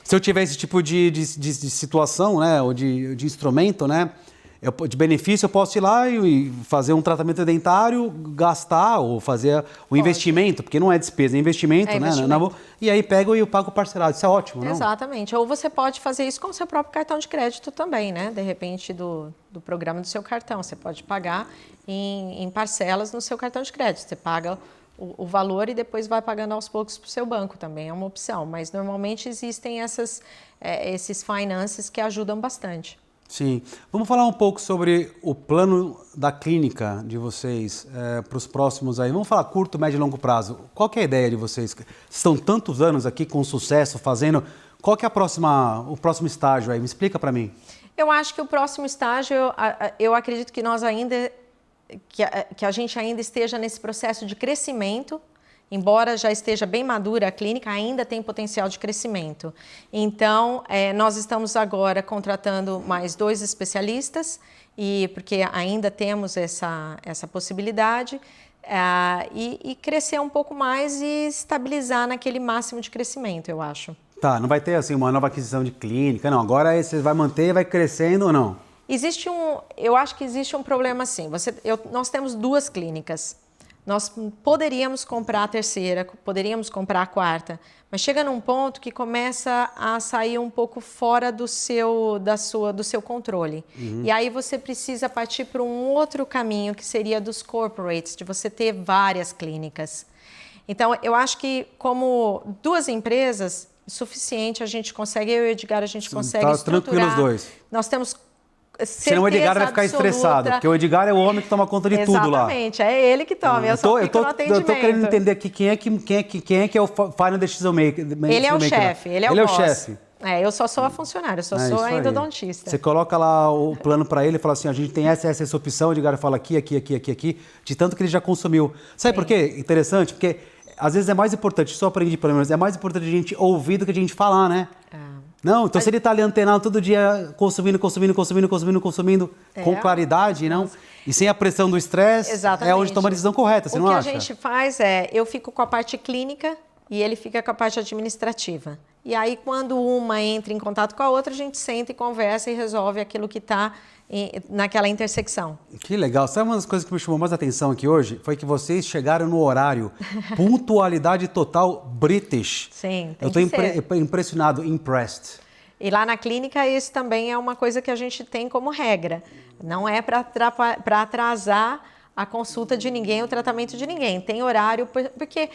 se eu tiver esse tipo de situação, né, ou de instrumento, né, de benefício eu posso ir lá e fazer um tratamento dentário, gastar ou fazer o investimento, porque não é despesa, é investimento, né? Investimento. E aí pego e eu pago parcelado. Isso é ótimo, não? Exatamente. Ou você pode fazer isso com o seu próprio cartão de crédito também, né? De repente, do programa do seu cartão. Você pode pagar em parcelas no seu cartão de crédito. Você paga o valor e depois vai pagando aos poucos para o seu banco também. É uma opção. Mas, normalmente, existem esses finances que ajudam bastante. Sim. Vamos falar um pouco sobre o plano da clínica de vocês para os próximos aí. Vamos falar curto, médio e longo prazo. Qual que é a ideia de vocês? Estão tantos anos aqui com sucesso fazendo. Qual que é o próximo estágio aí? Me explica para mim. Eu acho que o próximo estágio, eu acredito que nós ainda, que a gente ainda esteja nesse processo de crescimento. Embora já esteja bem madura a clínica, ainda tem potencial de crescimento. Então, nós estamos agora contratando mais 2 especialistas, porque ainda temos essa possibilidade, e crescer um pouco mais e estabilizar naquele máximo de crescimento, eu acho. Tá, não vai ter assim uma nova aquisição de clínica, não. Agora aí você vai manter, vai crescendo ou não? Eu acho que existe um problema assim. Nós temos 2 clínicas. Nós poderíamos comprar a 3ª, poderíamos comprar a 4ª, mas chega num ponto que começa a sair um pouco fora do seu controle. E aí você precisa partir para um outro caminho, que seria dos corporates, de você ter várias clínicas. Então, eu acho que como 2 empresas, suficiente, a gente consegue, eu e o Edgar, a gente consegue estruturar. Tranquilo os 2. Nós temos senão o Edgar vai ficar estressado, porque o Edgar é o homem que toma conta de tudo lá. Exatamente, é ele que toma, eu só fico no atendimento. Eu tô querendo entender aqui quem é que é o Final Decision Maker. Ele é o chefe, ele é o chefe. Eu só sou a funcionária, eu só sou a endodontista. Você coloca lá o plano para ele e fala assim, a gente tem essa opção, o Edgar fala aqui, de tanto que ele já consumiu. Sabe por quê? Interessante, porque às vezes é mais importante, só aprendi pelo menos, é mais importante a gente ouvir do que a gente falar, né? Não, então se ele está ali antenado todo dia, consumindo, com claridade, não? E sem a pressão do estresse, é onde toma a decisão correta, você não acha? O que a gente faz eu fico com a parte clínica e ele fica com a parte administrativa. E aí, quando uma entra em contato com a outra, a gente senta e conversa e resolve aquilo que está naquela intersecção. Que legal. Sabe uma das coisas que me chamou mais atenção aqui hoje? Foi que vocês chegaram no horário. Pontualidade total British. Sim, eu estou impressionado, impressed. E lá na clínica, isso também é uma coisa que a gente tem como regra. Não é para atrasar a consulta de ninguém, o tratamento de ninguém. Tem horário, porque...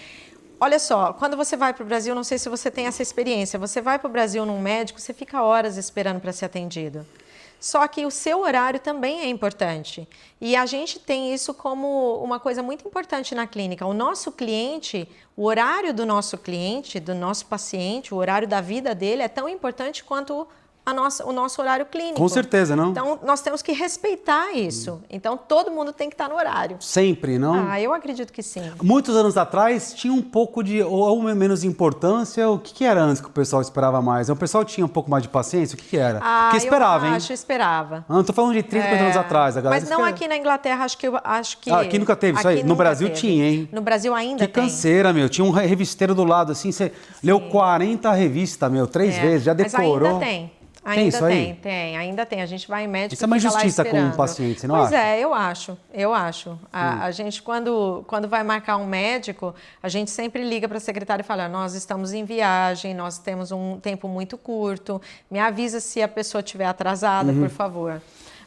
Olha só, quando você vai para o Brasil, não sei se você tem essa experiência, você vai para o Brasil num médico, você fica horas esperando para ser atendido. Só que o seu horário também é importante. E a gente tem isso como uma coisa muito importante na clínica. O nosso cliente, o horário do nosso cliente, do nosso paciente, o horário da vida dele é tão importante quanto o nosso horário clínico. Com certeza, não? Então, nós temos que respeitar isso. Então, todo mundo tem que estar no horário. Sempre, não? Eu acredito que sim. Muitos anos atrás, tinha um pouco de, ou menos importância. O que era antes que o pessoal esperava mais? O pessoal tinha um pouco mais de paciência? O que era? Porque esperava, hein? Esperava. Não estou falando de 30, 40 anos atrás. Mas não aqui na Inglaterra, acho que... aqui nunca teve isso aí? No Brasil tinha, hein? No Brasil ainda tem. Que canseira, meu. Tinha um revisteiro do lado, assim, você leu 40 revistas, meu, 3 vezes, já decorou. Mas ainda tem. Ainda tem. A gente vai em médico. Isso é uma injustiça com o paciente, você não acha? Pois eu acho. A gente, quando vai marcar um médico, a gente sempre liga para a secretária e fala, nós estamos em viagem, nós temos um tempo muito curto, me avisa se a pessoa estiver atrasada, por favor.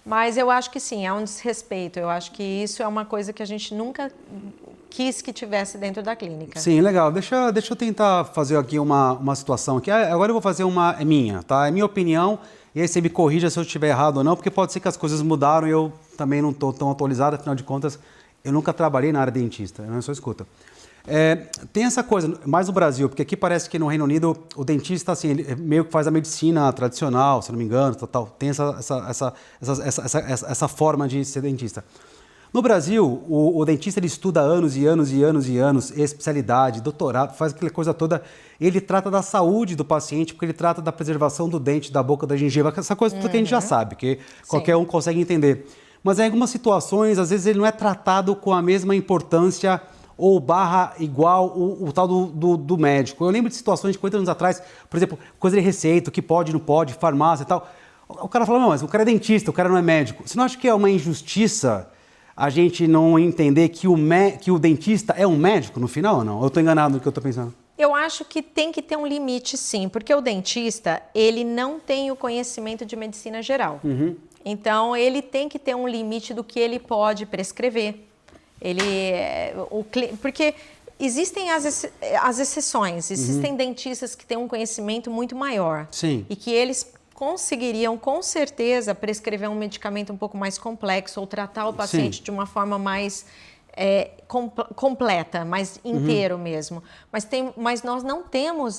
Mas eu acho que sim, há um desrespeito. Eu acho que isso é uma coisa que a gente nunca quis que tivesse dentro da clínica. Sim, legal. Deixa eu tentar fazer aqui uma situação aqui. Agora eu vou fazer é minha, tá? É minha opinião, e aí você me corrija se eu estiver errado ou não, porque pode ser que as coisas mudaram e eu também não estou tão atualizado, afinal de contas, eu nunca trabalhei na área dentista, eu não sou escuta. Tem essa coisa, mais no Brasil, porque aqui parece que no Reino Unido o dentista, assim, ele meio que faz a medicina tradicional, se não me engano, tal. Tem essa forma de ser dentista. No Brasil, o dentista ele estuda anos e anos, especialidade, doutorado, faz aquela coisa toda. Ele trata da saúde do paciente, porque ele trata da preservação do dente, da boca, da gengiva, essa coisa toda que a gente já sabe, que qualquer um consegue entender. Mas em algumas situações, às vezes ele não é tratado com a mesma importância ou barra igual o tal do médico. Eu lembro de situações de 50 anos atrás, por exemplo, coisa de receita, o que pode, não pode, farmácia e tal. O cara fala, não, mas o cara é dentista, o cara não é médico. Você não acha que é uma injustiça a gente não entender que o dentista é um médico no final ou não? Eu estou enganado no que eu estou pensando? Eu acho que tem que ter um limite, sim, porque o dentista, ele não tem o conhecimento de medicina geral. Então, ele tem que ter um limite do que ele pode prescrever. Porque existem as exceções, existem dentistas que têm um conhecimento muito maior. Sim. E que eles conseguiriam, com certeza, prescrever um medicamento um pouco mais complexo ou tratar o paciente de uma forma mais completa, mais inteiro mesmo. Mas nós não temos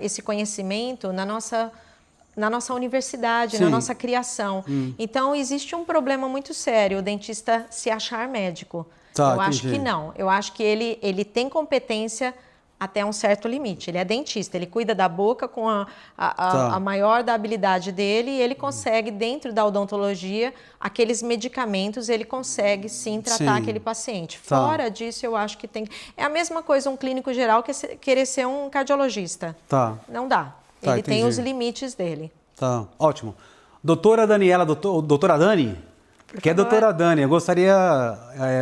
esse conhecimento na nossa universidade, na nossa criação. Então, existe um problema muito sério, o dentista se achar médico. Eu acho que não. Eu acho que ele tem competência até um certo limite. Ele é dentista, ele cuida da boca com a maior da habilidade dele e ele consegue, dentro da odontologia, aqueles medicamentos, ele consegue sim tratar aquele paciente. Fora disso, eu acho que tem... É a mesma coisa um clínico geral querer ser um cardiologista. Não dá. Ele tem os limites dele. Tá, ótimo. Doutora Daniela, doutora Dani... Que é a doutora Dani, eu gostaria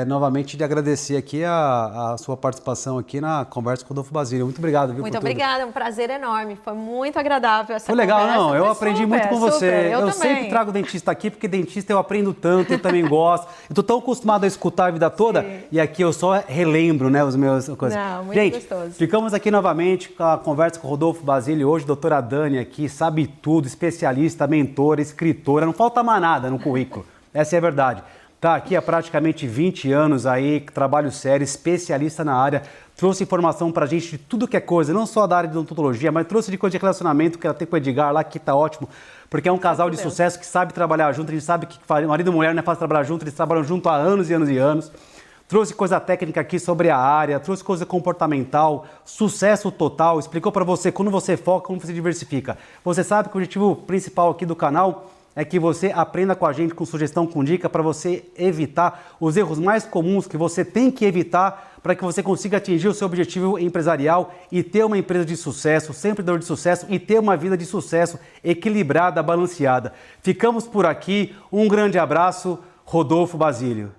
novamente de agradecer aqui a sua participação aqui na conversa com o Rodolfo Basílio. Muito obrigado, viu? Muito obrigada, é um prazer enorme. Foi muito agradável essa conversa. Foi legal, conversa. não? Eu aprendi muito com você. Eu também. sempre trago dentista aqui, porque dentista eu aprendo tanto, eu também gosto. Eu tô tão acostumado a escutar a vida toda, e aqui eu só relembro, né, os meus coisas. Não, muito gostoso. Ficamos aqui novamente com a conversa com o Rodolfo Basílio. Hoje, doutora Dani aqui, sabe tudo, especialista, mentora, escritora, não falta mais nada no currículo. Essa é a verdade. Tá aqui há praticamente 20 anos aí, trabalho sério, especialista na área, trouxe informação pra gente de tudo que é coisa, não só da área de odontologia, mas trouxe de coisa de relacionamento que ela tem com o Edgar lá, que tá ótimo, porque é um casal de sucesso que sabe trabalhar junto, a gente sabe que marido e mulher não é fácil trabalhar junto, eles trabalham junto há anos e anos e anos. Trouxe coisa técnica aqui sobre a área, trouxe coisa comportamental, sucesso total, explicou pra você quando você foca, como você diversifica. Você sabe que o objetivo principal aqui do canal é que você aprenda com a gente, com sugestão, com dica, para você evitar os erros mais comuns que você tem que evitar para que você consiga atingir o seu objetivo empresarial e ter uma empresa de sucesso, sempre de sucesso e ter uma vida de sucesso equilibrada, balanceada. Ficamos por aqui. Um grande abraço, Rodolfo Basílio.